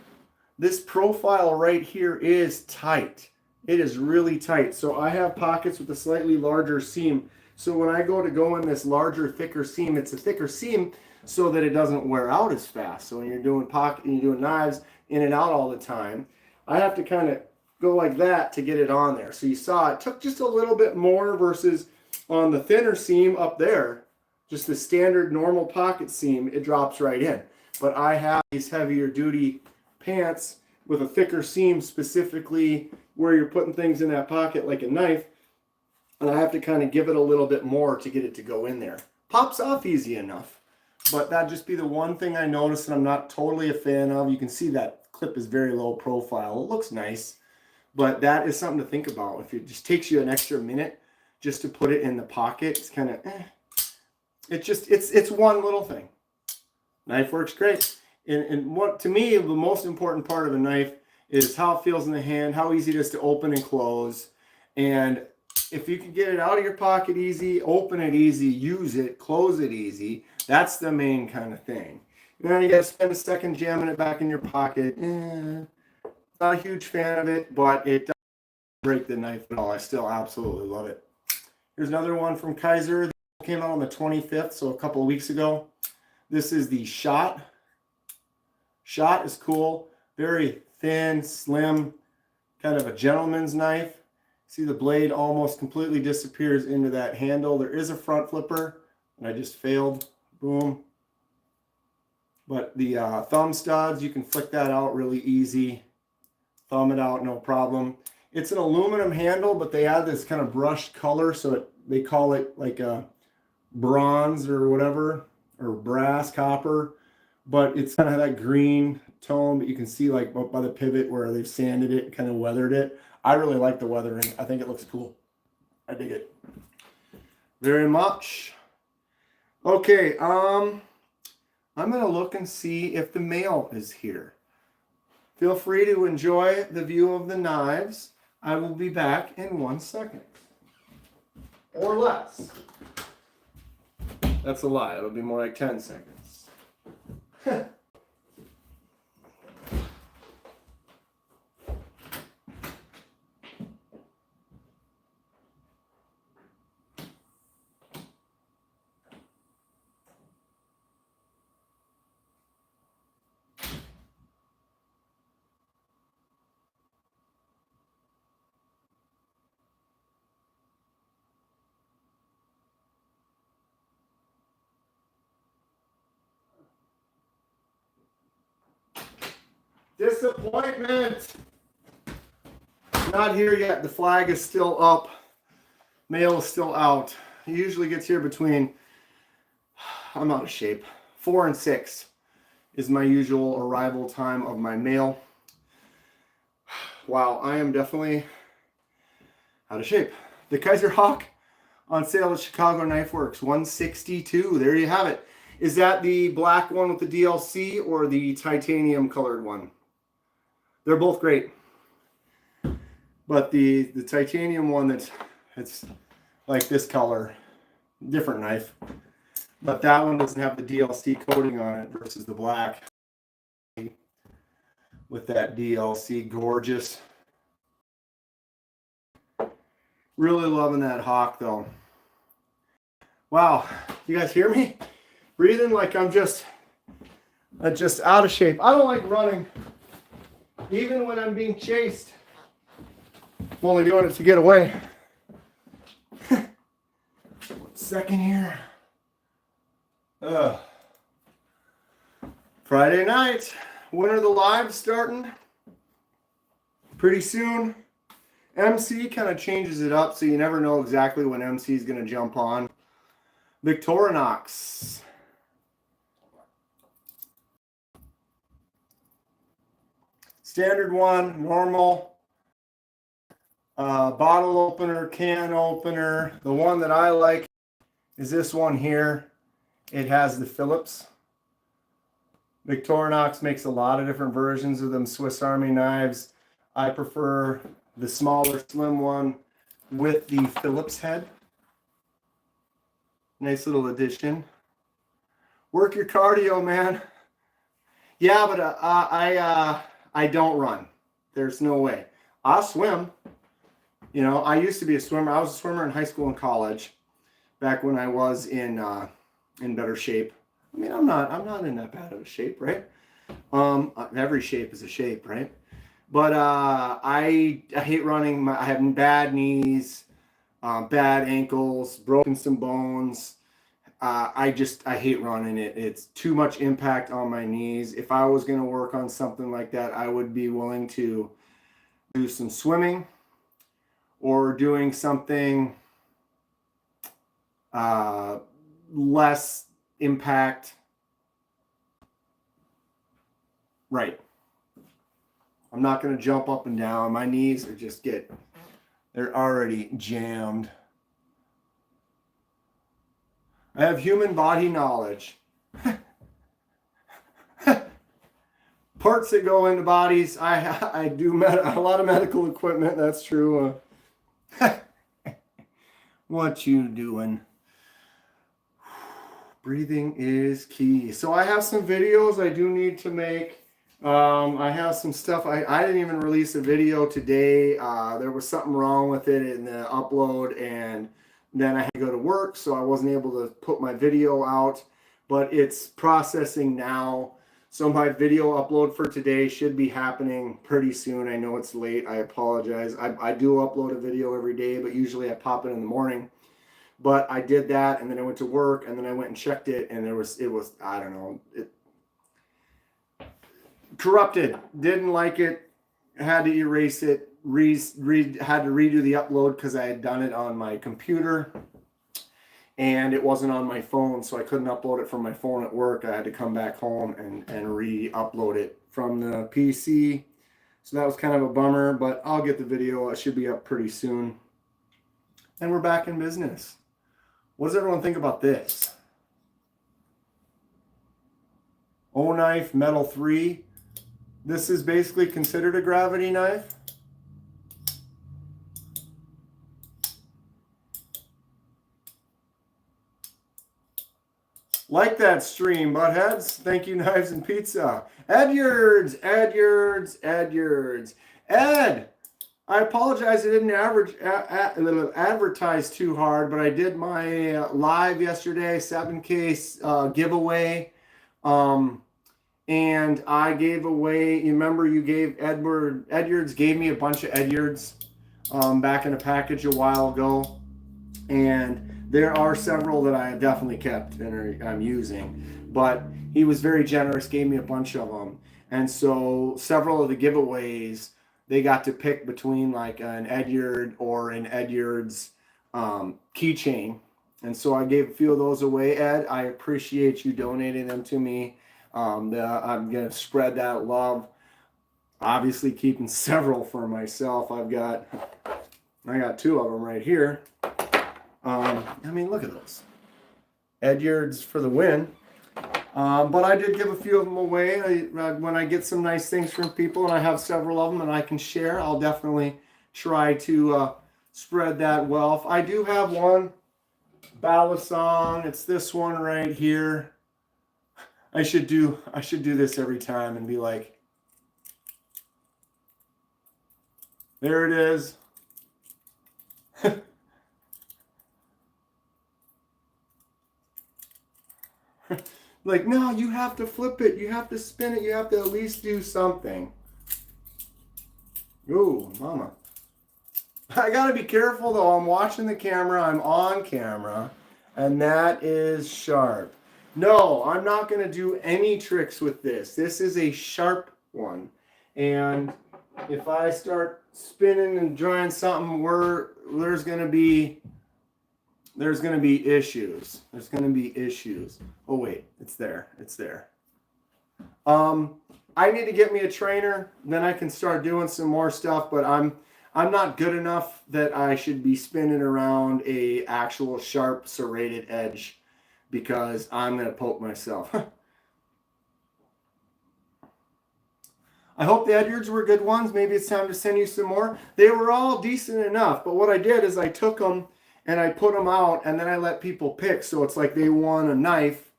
this profile right here is tight. It is really tight. So I have pockets with a slightly larger seam. So when I go in this larger, thicker seam, it's a thicker seam so that it doesn't wear out as fast. So when you're doing pocket and you're doing knives in and out all the time, I have to kind of go like that to get it on there. So you saw it took just a little bit more versus on the thinner seam up there, just the standard normal pocket seam, it drops right in. But I have these heavier duty pants with a thicker seam specifically where you're putting things in that pocket like a knife. And I have to kind of give it a little bit more to get it to go in there. Pops off easy enough. But that'd just be the one thing I noticed and I'm not totally a fan of. You can see that clip is very low profile. It looks nice. But that is something to think about. If it just takes you an extra minute just to put it in the pocket, it's kind of it's one little thing. Knife works great. And what to me the most important part of a knife is how it feels in the hand, how easy it is to open and close. And if you can get it out of your pocket easy, open it easy, use it, close it easy, that's the main kind of thing. Then you got to spend a second jamming it back in your pocket. Not a huge fan of it, but it doesn't break the knife at all. I still absolutely love it. Here's another one from Kizer. It came out on the 25th, so a couple of weeks ago. This is the Shot. Shot is cool. Very thin, slim, kind of a gentleman's knife. See the blade almost completely disappears into that handle. There is a front flipper, and I just failed. Boom. But the thumb studs, you can flick that out really easy. Thumb it out, no problem. It's an aluminum handle, but they add this kind of brushed color, so they call it like a bronze or whatever, or brass, copper. But it's kind of that green tone, but you can see like by the pivot where they've sanded it, kind of weathered it. I really like the weathering. I think it looks cool. I dig it very much. Okay, I'm gonna look and see if the mail is here. Feel free to enjoy the view of the knives. I will be back in 1 second. Or less. That's a lie. It'll be more like 10 seconds. Disappointment. Not here yet. The flag is still up. Mail is still out. It usually gets here between, I'm out of shape, 4 and 6 is my usual arrival time of my mail. Wow, I am definitely out of shape. The Kizer Hawk on sale at Chicago Knife Works, $162. There you have it. Is that the black one with the DLC or the titanium colored one? They're both great. But the titanium one it's like this color, different knife. But that one doesn't have the DLC coating on it versus the black. With that DLC, gorgeous. Really loving that Hawk though. Wow, you guys hear me? Breathing like I'm just out of shape. I don't like running, even when I'm being chased. I'm only doing it to get away. 1 second here. Friday night. When are the lives starting? Pretty soon. MC kind of changes it up, so you never know exactly when MC is going to jump on. Victorinox. Standard one, normal. Bottle opener, can opener. The one that I like is this one here. It has the Phillips. Victorinox makes a lot of different versions of them Swiss Army knives. I prefer the smaller, slim one with the Phillips head. Nice little addition. Work your cardio, man. Yeah, but I don't run. There's no way. I'll swim. You know, I used to be a swimmer. I was a swimmer in high school and college, back when I was in better shape. I mean, I'm not in that bad of a shape, right? Every shape is a shape, right? But I hate running. I have bad knees, bad ankles, broken some bones. I hate running it. It's too much impact on my knees. If I was going to work on something like that, I would be willing to do some swimming or doing something less impact. Right. I'm not going to jump up and down. My knees are just they're already jammed. I have human body knowledge. Parts that go into bodies. I do a lot of medical equipment. That's true. What you doing? Breathing is key. So I have some videos I do need to make. I have some stuff. I didn't even release a video today. There was something wrong with it in the upload, and then I had to go to work, so I wasn't able to put my video out, but it's processing now. So my video upload for today should be happening pretty soon. I know it's late. I apologize. I do upload a video every day, but usually I pop it in the morning. But I did that, and then I went to work, and then I went and checked it, and it was I don't know, corrupted. Didn't like it. Had to erase it. Had to redo the upload because I had done it on my computer, and it wasn't on my phone, so I couldn't upload it from my phone at work. I had to come back home and re-upload it from the PC. So that was kind of a bummer, but I'll get the video. It should be up pretty soon. And we're back in business. What does everyone think about this? O-knife Metal 3. This is basically considered a gravity knife. Like that stream, buttheads. Thank you, Knives and Pizza. Edyards. Ed, I apologize I didn't advertise too hard, but I did my live yesterday, 7K giveaway. And I gave away, you remember you gave Edyards gave me a bunch of Edyards back in a package a while ago. And there are several that I have definitely kept and I'm using. But he was very generous, gave me a bunch of them. And so several of the giveaways, they got to pick between like an Edyard or an Edyards keychain. And so I gave a few of those away, Ed. I appreciate you donating them to me. I'm going to spread that love. Obviously keeping several for myself. I got two of them right here. I mean, look at those. Edyards for the win. But I did give a few of them away. When I get some nice things from people and I have several of them and I can share, I'll definitely try to spread that wealth. I do have one Balisong. It's this one right here. I should do this every time and be like, there it is. Like, no, you have to flip it. You have to spin it. You have to at least do something. Ooh, mama. I got to be careful, though. I'm watching the camera. I'm on camera. And that is sharp. No, I'm not going to do any tricks with this. This is a sharp one. And if I start spinning and drawing something, there's going to be issues. There's going to be issues. Oh, wait. It's there. It's there. I need to get me a trainer. Then I can start doing some more stuff. But I'm not good enough that I should be spinning around a actual sharp serrated edge because I'm going to poke myself. I hope the Edyards were good ones. Maybe it's time to send you some more. They were all decent enough. But what I did is I took them and I put them out, and then I let people pick. So it's like they won a knife.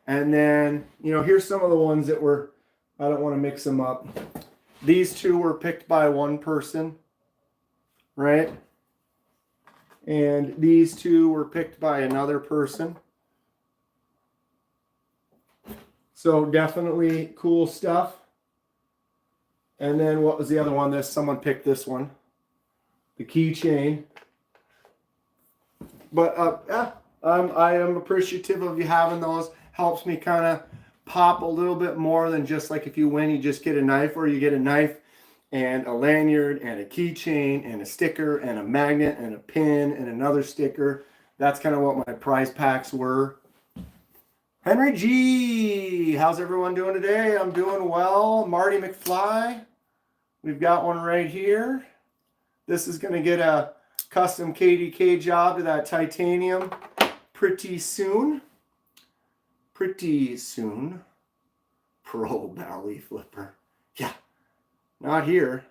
And then, you know, here's some of the ones that were, I don't want to mix them up. These two were picked by one person, right? And these two were picked by another person. So definitely cool stuff. And then what was the other one? Someone picked this one. The keychain. But I am appreciative of you having those. Helps me kind of pop a little bit more than just like if you win, you just get a knife, or you get a knife and a lanyard and a keychain and a sticker and a magnet and a pin and another sticker. That's kind of what my prize packs were. Henry G, how's everyone doing today? I'm doing well. Marty McFly, we've got one right here. This is going to get a custom KDK job to that titanium pretty soon. Pretty soon. Pro Bally Flipper. Yeah, not here.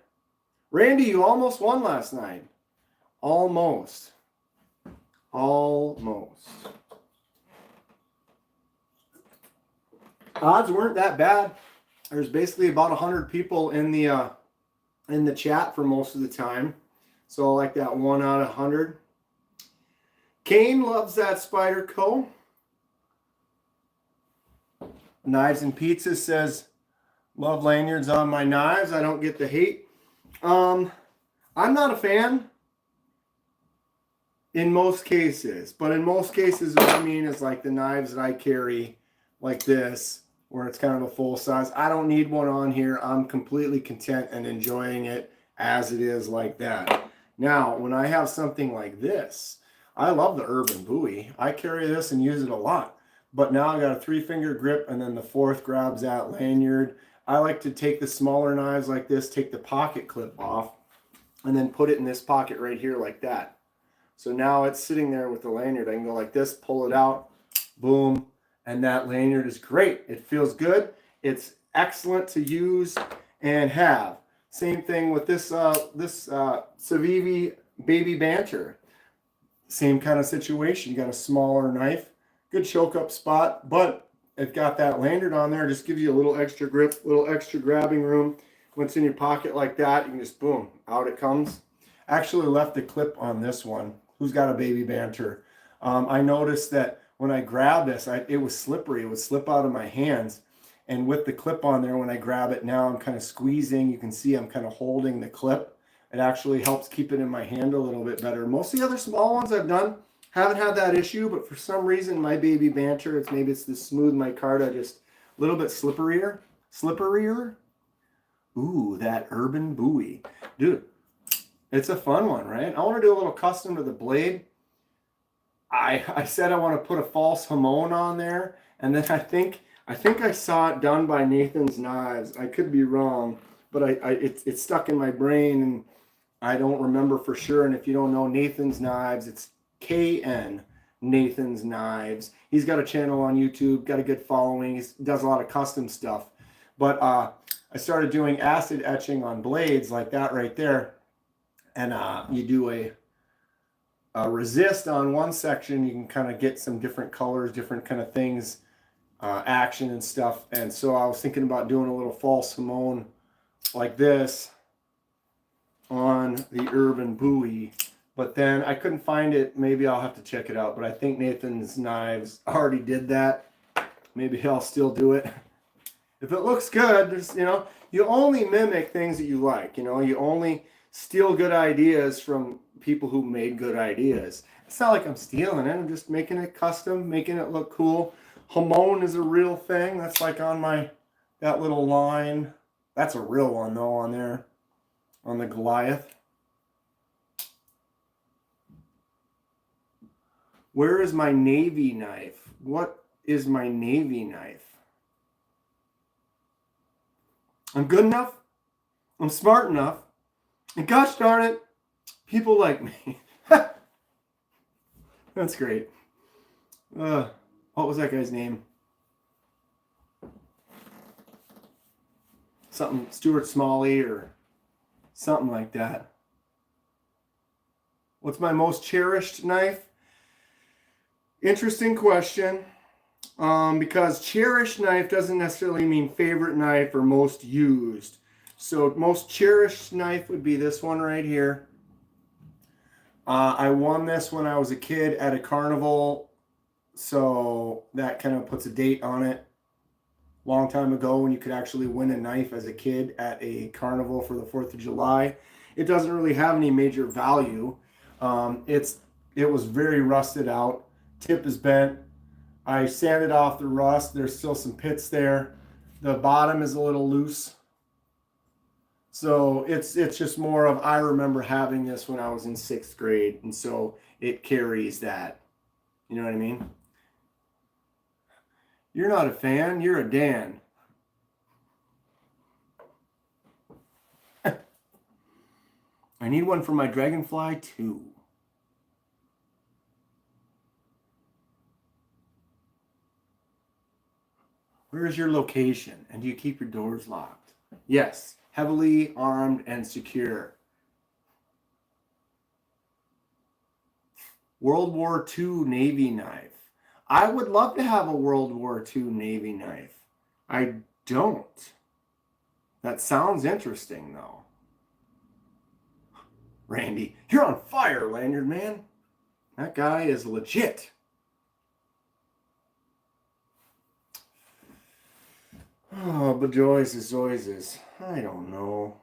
Randy, you almost won last night. Almost. Almost. Odds weren't that bad. There's basically about 100 people in the chat for most of the time. So I like that 1 out of 100. Kane loves that Spyderco. Knives and Pizza says, love lanyards on my knives. I don't get the hate. I'm not a fan in most cases. But in most cases, what I mean is like the knives that I carry like this, where it's kind of a full size. I don't need one on here. I'm completely content and enjoying it as it is like that. Now, when I have something like this, I love the Urban Bowie. I carry this and use it a lot. But now I got a 3-finger grip, and then the 4th grabs that lanyard. I like to take the smaller knives like this, take the pocket clip off, and then put it in this pocket right here like that. So now it's sitting there with the lanyard. I can go like this, pull it out, boom, and that lanyard is great. It feels good. It's excellent to use and have. Same thing with this Civivi Baby Banter. Same kind of situation. You got a smaller knife, good choke up spot, but it's got that lanyard on there. It just gives you a little extra grip, little extra grabbing room. When it's in your pocket like that, you can just boom, out it comes. Actually left the clip on this one. Who's got a Baby Banter? I noticed that when I grab this, it was slippery. It would slip out of my hands. And with the clip on there, when I grab it now, I'm kind of squeezing. You can see I'm kind of holding the clip. It actually helps keep it in my hand a little bit better. Most of the other small ones I've done haven't had that issue, but for some reason, my Baby Banter, maybe it's the smooth micarta, just a little bit slipperier. Slipperier? Ooh, that Urban Bowie. Dude, it's a fun one, right? I want to do a little custom to the blade. I said I want to put a false Hamon on there, and then I think I saw it done by Nathan's Knives. I could be wrong, but it's stuck in my brain, and I don't remember for sure. And if you don't know Nathan's Knives, it's KN Nathan's Knives. He's got a channel on YouTube, got a good following. He does a lot of custom stuff. But I started doing acid etching on blades like that right there, and you do a resist on one section, you can kind of get some different colors, different kind of things, action and stuff. And so I was thinking about doing a little false Hamon like this on the Urban Bowie, but then I couldn't find it. Maybe I'll have to check it out, but I think Nathan's Knives already did that. Maybe I'll still do it. If it looks good, there's, you only mimic things that you like, you only steal good ideas from people who made good ideas. It's not like I'm stealing it. I'm just making it custom, making it look cool. Hamon is a real thing. That's like on that little line. That's a real one though on there, on the Goliath. Where is my Navy knife? What is my Navy knife? I'm good enough. I'm smart enough. And gosh darn it, people like me. That's great. What was that guy's name? Something Stuart Smalley or something like that. What's my most cherished knife? Interesting question. Because cherished knife doesn't necessarily mean favorite knife or most used. So most cherished knife would be this one right here. I won this when I was a kid at a carnival, so that kind of puts a date on it. Long time ago when you could actually win a knife as a kid at a carnival for the 4th of July. It doesn't really have any major value. It was very rusted out. Tip is bent. I sanded off the rust. There's still some pits there. The bottom is a little loose. So it's just more of, I remember having this when I was in 6th grade, and so it carries that. You know what I mean? You're not a fan, you're a Dan. I need one for my dragonfly too. Where is your location? And do you keep your doors locked? Yes, heavily armed and secure. World War II Navy knife. I would love to have a World War II Navy knife. I don't. That sounds interesting, though. Randy, you're on fire, Lanyard Man. That guy is legit. Oh, but Joyce's. I don't know.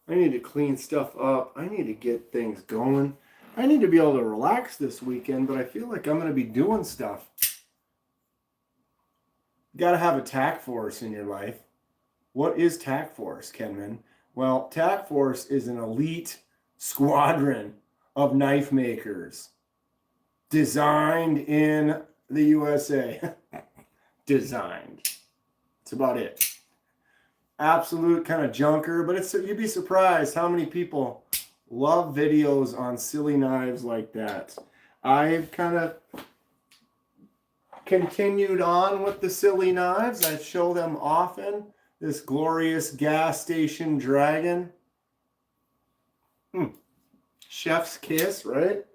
I need to clean stuff up. I need to get things going. I need to be able to relax this weekend, but I feel like I'm going to be doing stuff. You got to have a tack force in your life. What is tack force, Kenman? Well, tack force is an elite squadron of knife makers designed in the USA. Designed. That's about it. Absolute kind of junker, but you'd be surprised how many people love videos on silly knives like that. I've kind of continued on with the silly knives. I show them often. This glorious gas station dragon. Chef's kiss, right?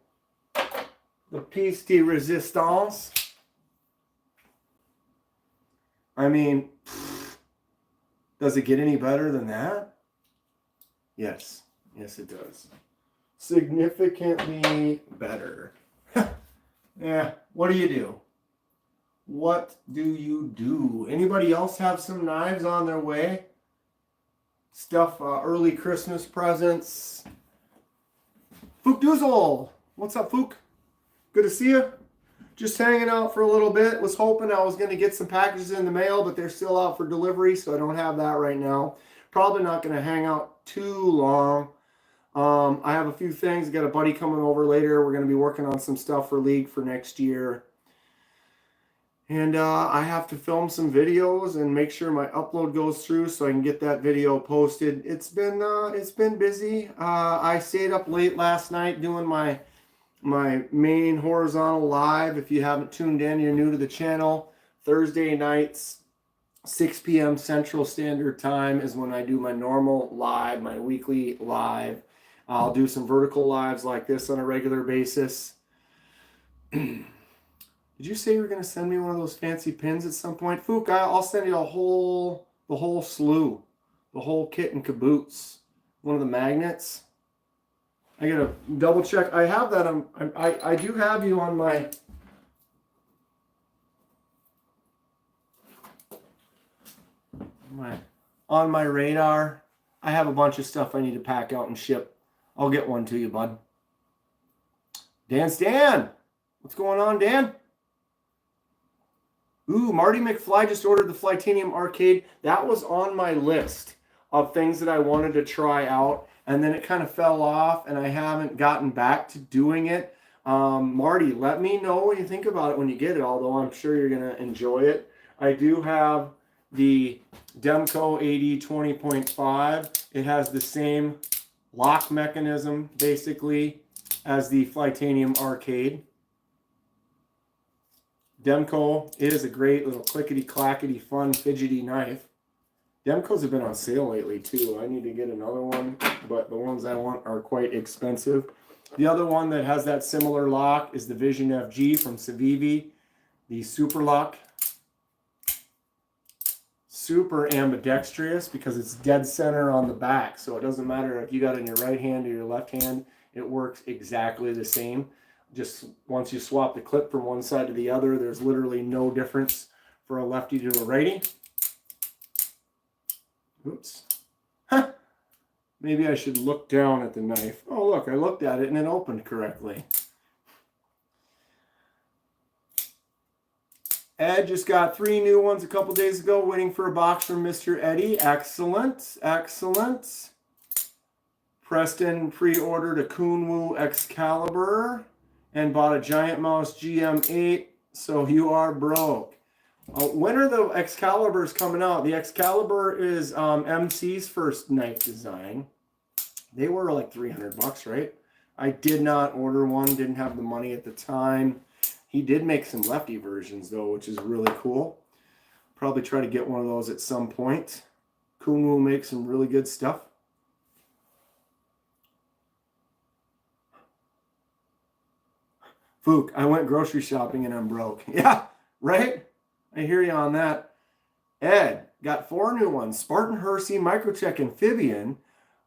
The piece de resistance. I mean, does it get any better than that? Yes. Yes, it does. Significantly better. Yeah, what do you do? What do you do? Anybody else have some knives on their way? Stuff, early Christmas presents. Fook Doozle! What's up, Fook? Good to see you. Just hanging out for a little bit. Was hoping I was going to get some packages in the mail, but they're still out for delivery, so I don't have that right now. Probably not going to hang out too long. I have a few things. Got a buddy coming over later. We're going to be working on some stuff for League for next year. And I have to film some videos and make sure my upload goes through so I can get that video posted. It's been busy. I stayed up late last night doing my main horizontal live. If you haven't tuned in, you're new to the channel. Thursday nights, 6 p.m. Central Standard Time is when I do my normal live, my weekly live. I'll do some vertical lives like this on a regular basis. Did you say you were going to send me one of those fancy pins at some point? Fook, I'll send you the whole slew, the whole kit and caboose. One of the magnets. I got to double check. I have that on, I do have you on my radar. I have a bunch of stuff I need to pack out and ship. I'll get one to you, bud. Dan Stan! What's going on, Dan? Ooh, Marty McFly just ordered the Flytanium Arcade. That was on my list of things that I wanted to try out, and then it kind of fell off, and I haven't gotten back to doing it. Marty, let me know what you think about it when you get it, although I'm sure you're going to enjoy it. I do have the Demco 80-20.5. It has the same lock mechanism, basically, as the Flytanium Arcade. Demco is a great little clickety-clackety, fun, fidgety knife. Demcos have been on sale lately, too. I need to get another one, but the ones I want are quite expensive. The other one that has that similar lock is the Vision FG from Civivi, the Super Lock. Super ambidextrous because it's dead center on the back, so it doesn't matter if you got it in your right hand or your left hand. It works exactly the same. Just once you swap the clip from one side to the other, there's literally no difference for a lefty to a righty. Oops. Huh. Maybe I should look down at the knife. Oh, look, I looked at it and it opened correctly. Ed just got 3 new ones a couple days ago, waiting for a box from Mr. Eddie. Excellent, excellent. Preston pre-ordered a Kunwu Excalibur and bought a Giant Mouse GM8, so you are broke. When are the Excaliburs coming out? The Excalibur is MC's first knife design. They were like $300, right? I did not order one, didn't have the money at the time. He did make some lefty versions, though, which is really cool. Probably try to get one of those at some point. Kunwu makes some really good stuff. Fook, I went grocery shopping and I'm broke. Yeah, right? I hear you on that. Ed, got 4 new ones. Spartan Hersey, Microtech Amphibian,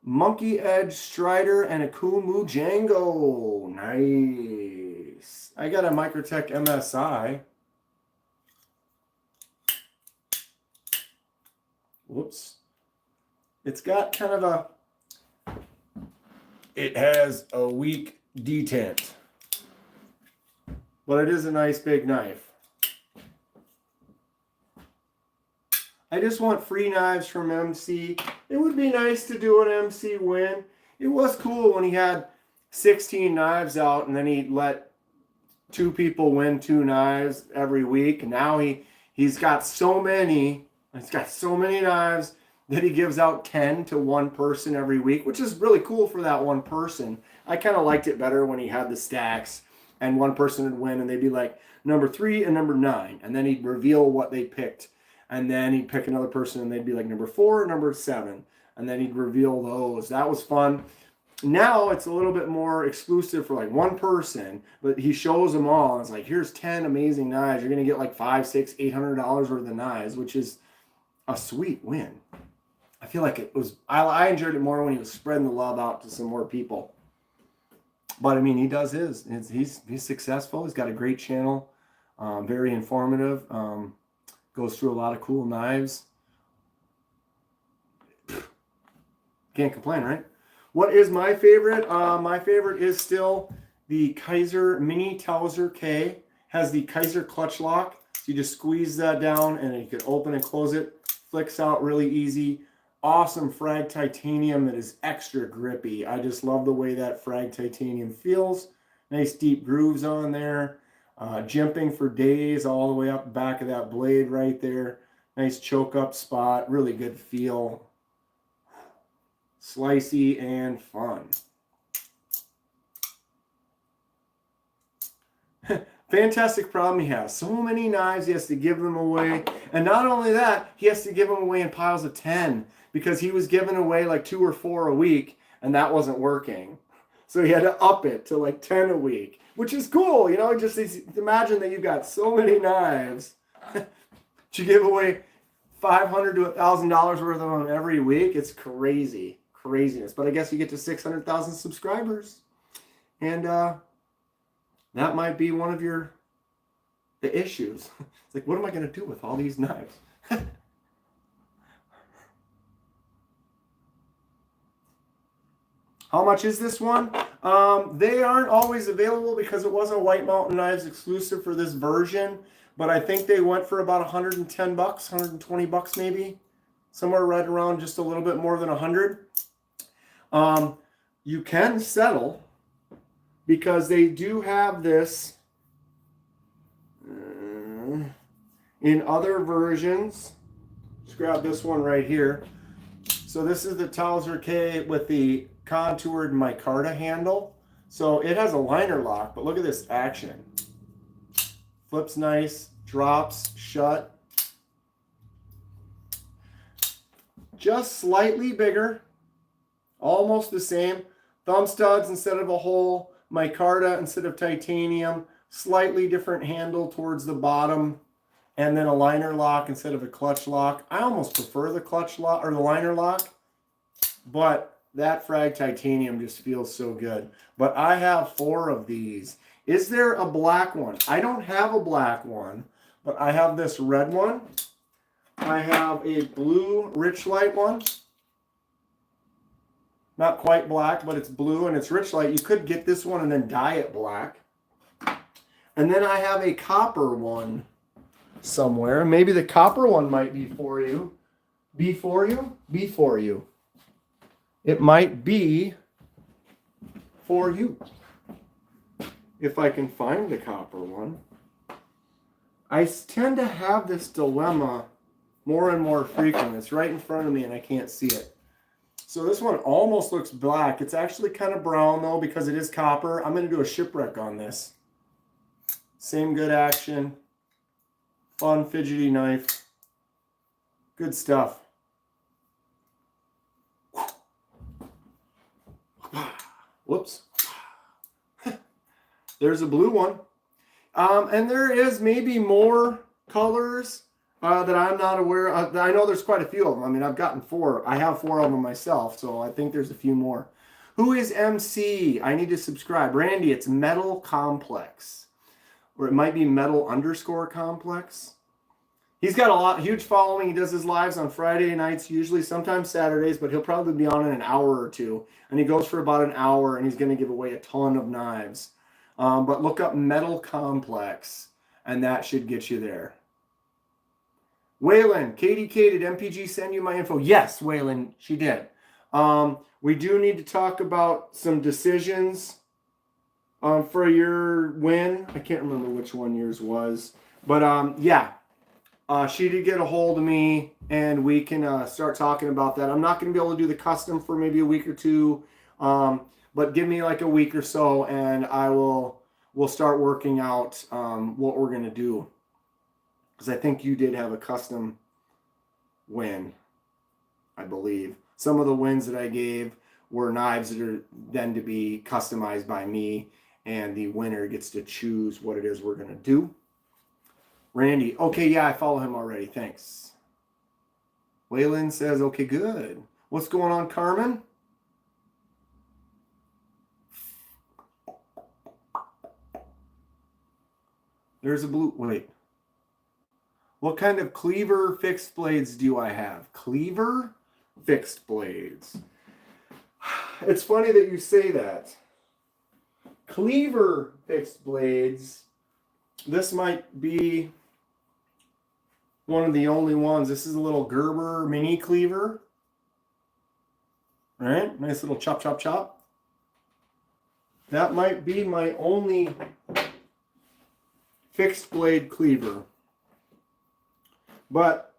Monkey Edge Strider, and a Kunwu Django. Nice. I got a Microtech MSI. Whoops. It's got kind of a... It has a weak detent. But it is a nice big knife. I just want free knives from MC. It would be nice to do an MC win. It was cool when he had 16 knives out and then he'd let 2 people win 2 knives every week. And now he's got so many knives that he gives out 10 to 1 person every week, which is really cool for that 1 person. I kind of liked it better when he had the stacks and 1 person would win and they'd be like number 3 and number 9. And then he'd reveal what they picked. And then he'd pick another person and they'd be like number 4 or number 7. And then he'd reveal those. That was fun. Now it's a little bit more exclusive for like 1 person, but he shows them all. And it's like, here's 10 amazing knives. You're going to get like $500, $600, $800 worth of knives, which is a sweet win. I feel like it was, I enjoyed it more when he was spreading the love out to some more people. But I mean, he does his. He's successful. He's got a great channel. Very informative. Goes through a lot of cool knives. Can't complain, right? What is my favorite? My favorite is still the Kizer Mini Towser K. Has the Kizer clutch lock. So you just squeeze that down and you can open and close it. Flicks out really easy. Awesome frag titanium that is extra grippy. I just love the way that frag titanium feels. Nice deep grooves on there. Jimping for days all the way up the back of that blade right there. Nice choke up spot. Really good feel. Slicey and fun. Fantastic problem he has. So many knives, he has to give them away. And not only that, he has to give them away in piles of 10 because he was giving away like 2 or 4 a week and that wasn't working. So he had to up it to like 10 a week, which is cool. You know, just imagine that you've got so many knives. You give away $500 to $1,000 worth of them every week. It's crazy. Craziness. But I guess you get to 600,000 subscribers. And that might be one of the issues. It's like, what am I going to do with all these knives? How much is this one? They aren't always available because it wasn't White Mountain Knives exclusive for this version. But I think they went for about $110, $120 maybe. Somewhere right around just a little bit more than 100. You can settle because they do have this in other versions. Just grab this one right here. So this is the Towser K with the contoured micarta handle. So it has a liner lock, but look at this action. Flips nice, drops shut. Just slightly bigger, almost the same. Thumb studs instead of a hole, micarta instead of titanium, slightly different handle towards the bottom, and then a liner lock instead of a clutch lock. I almost prefer the clutch lock or the liner lock, but that frag titanium just feels so good. But I have 4 of these. Is there a black one? I don't have a black one, but I have this red one. I have a blue Richlight one. Not quite black, but it's blue and it's Richlight. You could get this one and then dye it black. And then I have a copper one. somewhere. Maybe the copper one might be for you. Be for you? Be for you. It might be for you. If I can find the copper one. I tend to have this dilemma more and more frequent. It's right in front of me and I can't see it. So this one almost looks black. It's actually kind of brown though because it is copper. I'm going to do a shipwreck on this. Same good action. Fun fidgety knife. Good stuff. Whoops. There's a blue one. And there is maybe more colors that I'm not aware of. I know there's quite a few of them. I mean, I've gotten 4. I have 4 of them myself, so I think there's a few more. Who is MC? I need to subscribe. Randy, it's Metal Complex. Or it might be Metal_Complex. He's got huge following. He does his lives on Friday nights, usually sometimes Saturdays, but he'll probably be on in an hour or two. And he goes for about an hour, and he's going to give away a ton of knives. But look up Metal Complex, and that should get you there. Waylon, KDK, did MPG send you my info? Yes, Waylon, she did. We do need to talk about some decisions for your win. I can't remember which one yours was. But yeah, she did get a hold of me, and we can start talking about that. I'm not going to be able to do the custom for maybe a week or two, but give me like a week or so, and we'll start working out what we're going to do. Because I think you did have a custom win, I believe. Some of the wins that I gave were knives that are then to be customized by me, and the winner gets to choose what it is we're going to do. Randy, okay, yeah, I follow him already. Thanks. Waylon says, okay, good. What's going on, Carmen? There's a blue, wait. What kind of cleaver fixed blades do I have? Cleaver fixed blades. It's funny that you say that. Cleaver fixed blades, this might be one of the only ones. This is a little Gerber mini cleaver. All right, nice little chop, chop, chop. That might be my only fixed blade cleaver. But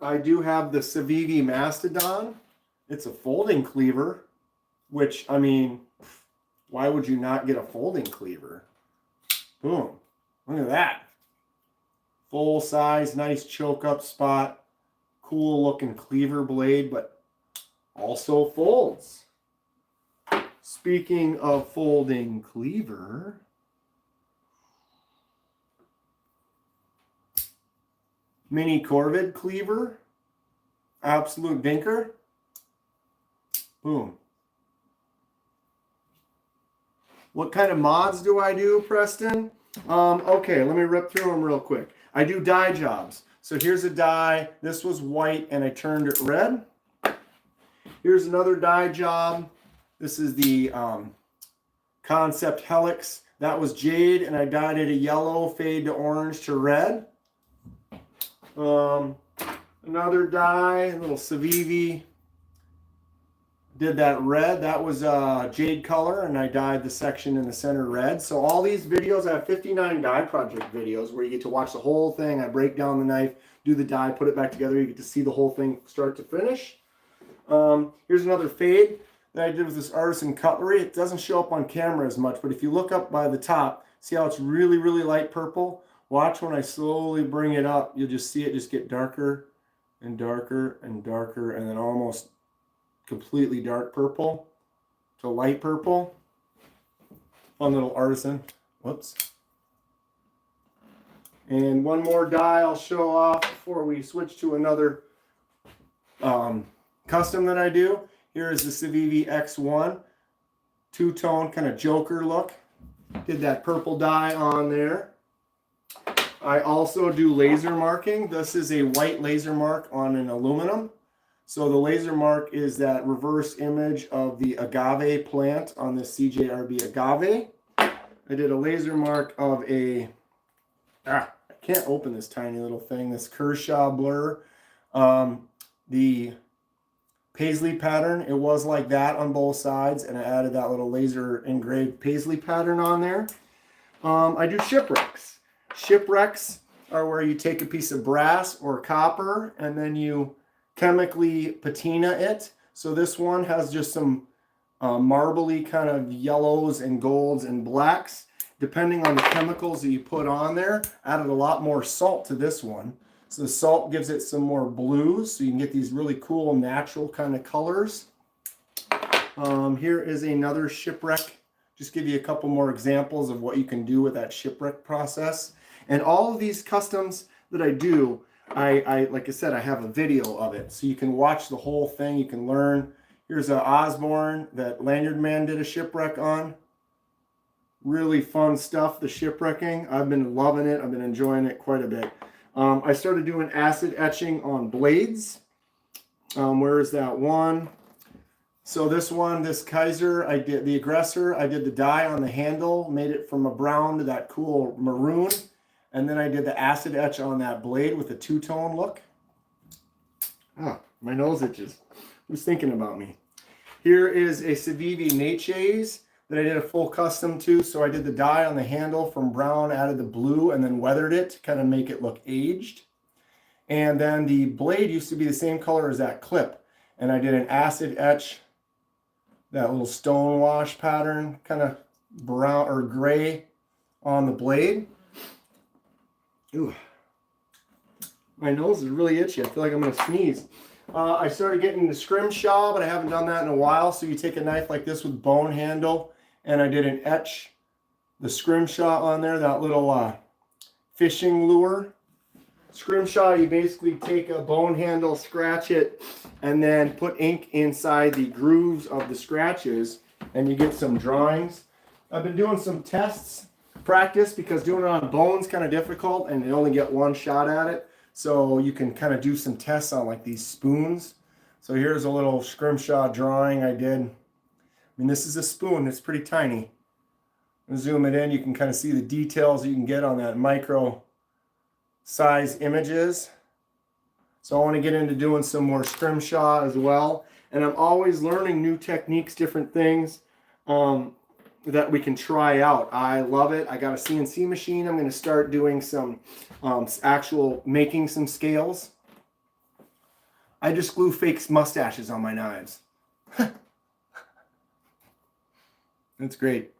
I do have the Civivi Mastodon. It's a folding cleaver, which, I mean, why would you not get a folding cleaver? Boom. Look at that. Full size, nice choke up spot. Cool looking cleaver blade, but also folds. Speaking of folding cleaver, mini Corvid cleaver, absolute dinker. Boom. What kind of mods do I do, Preston? Okay, let me rip through them real quick. I do die jobs. So here's a die. This was white and I turned it red. Here's another die job. This is the Concept Helix. That was jade and I dyed it a yellow, fade to orange to red. Another die, a little Civivi. Did that red. That was jade color, and I dyed the section in the center red. So all these videos, I have 59 die project videos where you get to watch the whole thing. I break down the knife, do the die, put it back together. You get to see the whole thing start to finish. Here's another fade that I did with this Artisan Cutlery. It doesn't show up on camera as much, but if you look up by the top, see how it's really, really light purple? Watch when I slowly bring it up. You'll just see it just get darker and darker and darker, and then almost completely dark purple to light purple. Fun little Artisan. Whoops. And one more die I'll show off before we switch to another custom that I do. Here is the Civivi X1. Two-tone kind of Joker look. Did that purple dye on there. I also do laser marking. This is a white laser mark on an aluminum. So the laser mark is that reverse image of the agave plant on the CJRB agave. I did a laser mark of a, I can't open this tiny little thing, this Kershaw blur. The paisley pattern, it was like that on both sides, and I added that little laser engraved paisley pattern on there. I do shipwrecks. Shipwrecks are where you take a piece of brass or copper and then you chemically patina it. So this one has just some marbly kind of yellows and golds and blacks. Depending on the chemicals that you put on there, added a lot more salt to this one. So the salt gives it some more blues, so you can get these really cool natural kind of colors. Here is another shipwreck. Just give you a couple more examples of what you can do with that shipwreck process. And all of these customs that I do, I like I said, I have a video of it. So you can watch the whole thing, you can learn. Here's an Osborne that Lanyard Man did a shipwreck on. Really fun stuff, the shipwrecking. I've been loving it. I've been enjoying it quite a bit. I started doing acid etching on blades. Where is that one? So this one, this Kizer, I did the aggressor. I did the dye on the handle, made it from a brown to that cool maroon. And then I did the acid etch on that blade with a two-tone look. Ah, my nose itches. Who's thinking about me? Here is a Civivi Natchez that I did a full custom to. So I did the dye on the handle from brown, added the blue, and then weathered it to kind of make it look aged. And then the blade used to be the same color as that clip. And I did an acid etch, that little stone wash pattern, kind of brown or gray on the blade. Ooh, my nose is really itchy. I feel like I'm going to sneeze. I started getting into scrimshaw, but I haven't done that in a while. So you take a knife like this with bone handle, and I did an etch, the scrimshaw on there, that little fishing lure. Scrimshaw, you basically take a bone handle, scratch it, and then put ink inside the grooves of the scratches, and you get some drawings. I've been doing some tests, practice, because doing it on bone is kind of difficult, and you only get one shot at it. So you can kind of do some tests on like these spoons. So here's a little scrimshaw drawing I did. I mean, this is a spoon. It's pretty tiny. Zoom it in. You can kind of see the details you can get on that micro size images. So I want to get into doing some more scrimshaw as well. And I'm always learning new techniques, different things that we can try out. I love it. I got a CNC machine. I'm going to start doing some making some scales. I just glue fake mustaches on my knives. That's great.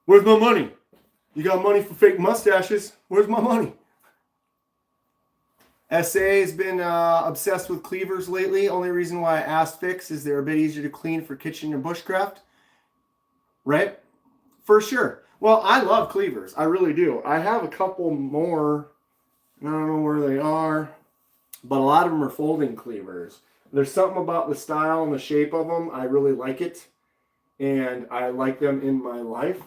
Where's my money? You got money for fake mustaches? Where's my money? SA has been obsessed with cleavers lately. Only reason why I asked Fix is they're a bit easier to clean for kitchen and bushcraft. Right? For sure. Well, I love cleavers. I really do. I have a couple more. I don't know where they are. But a lot of them are folding cleavers. There's something about the style and the shape of them. I really like it. And I like them in my life.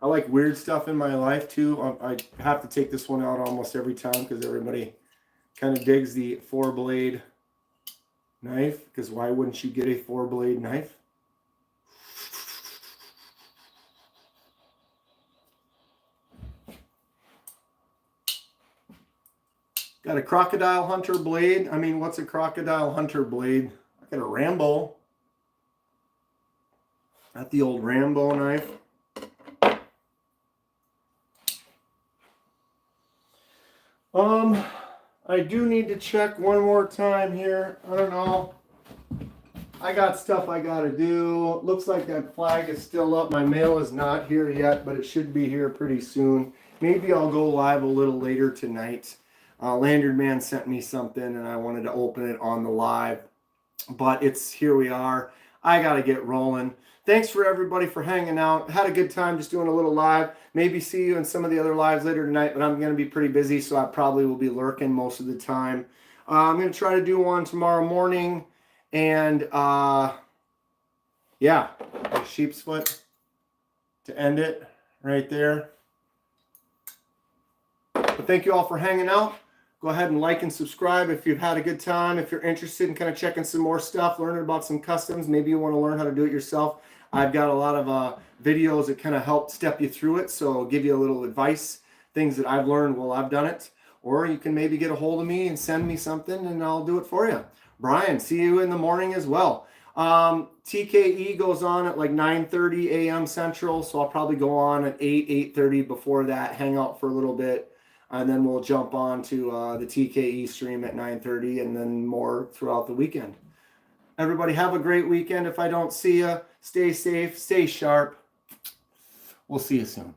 I like weird stuff in my life too. I have to take this one out almost every time because everybody kind of digs the 4-blade knife, because why wouldn't you get a 4-blade knife? Got a crocodile hunter blade. I mean, what's a crocodile hunter blade? I got a Rambo. Got the old Rambo knife. I do need to check one more time here. I don't know. I got stuff I got to do. Looks like that flag is still up. My mail is not here yet, but it should be here pretty soon. Maybe I'll go live a little later tonight. Lanyard Man sent me something, and I wanted to open it on the live. But here we are. I got to get rolling. Thanks for everybody for hanging out. Had a good time just doing a little live. Maybe see you in some of the other lives later tonight, but I'm going to be pretty busy, so I probably will be lurking most of the time. I'm going to try to do one tomorrow morning. And, yeah, sheep's foot to end it right there. But thank you all for hanging out. Go ahead and like and subscribe if you've had a good time. If you're interested in kind of checking some more stuff, learning about some customs, maybe you want to learn how to do it yourself. I've got a lot of videos that kind of help step you through it. So I'll give you a little advice, things that I've learned while I've done it. Or you can maybe get a hold of me and send me something and I'll do it for you. Brian, see you in the morning as well. TKE goes on at like 9:30 a.m. Central, so I'll probably go on at 8:30 before that, hang out for a little bit, and then we'll jump on to the TKE stream at 9:30 and then more throughout the weekend. Everybody have a great weekend. If I don't see you, stay safe, stay sharp. We'll see you soon.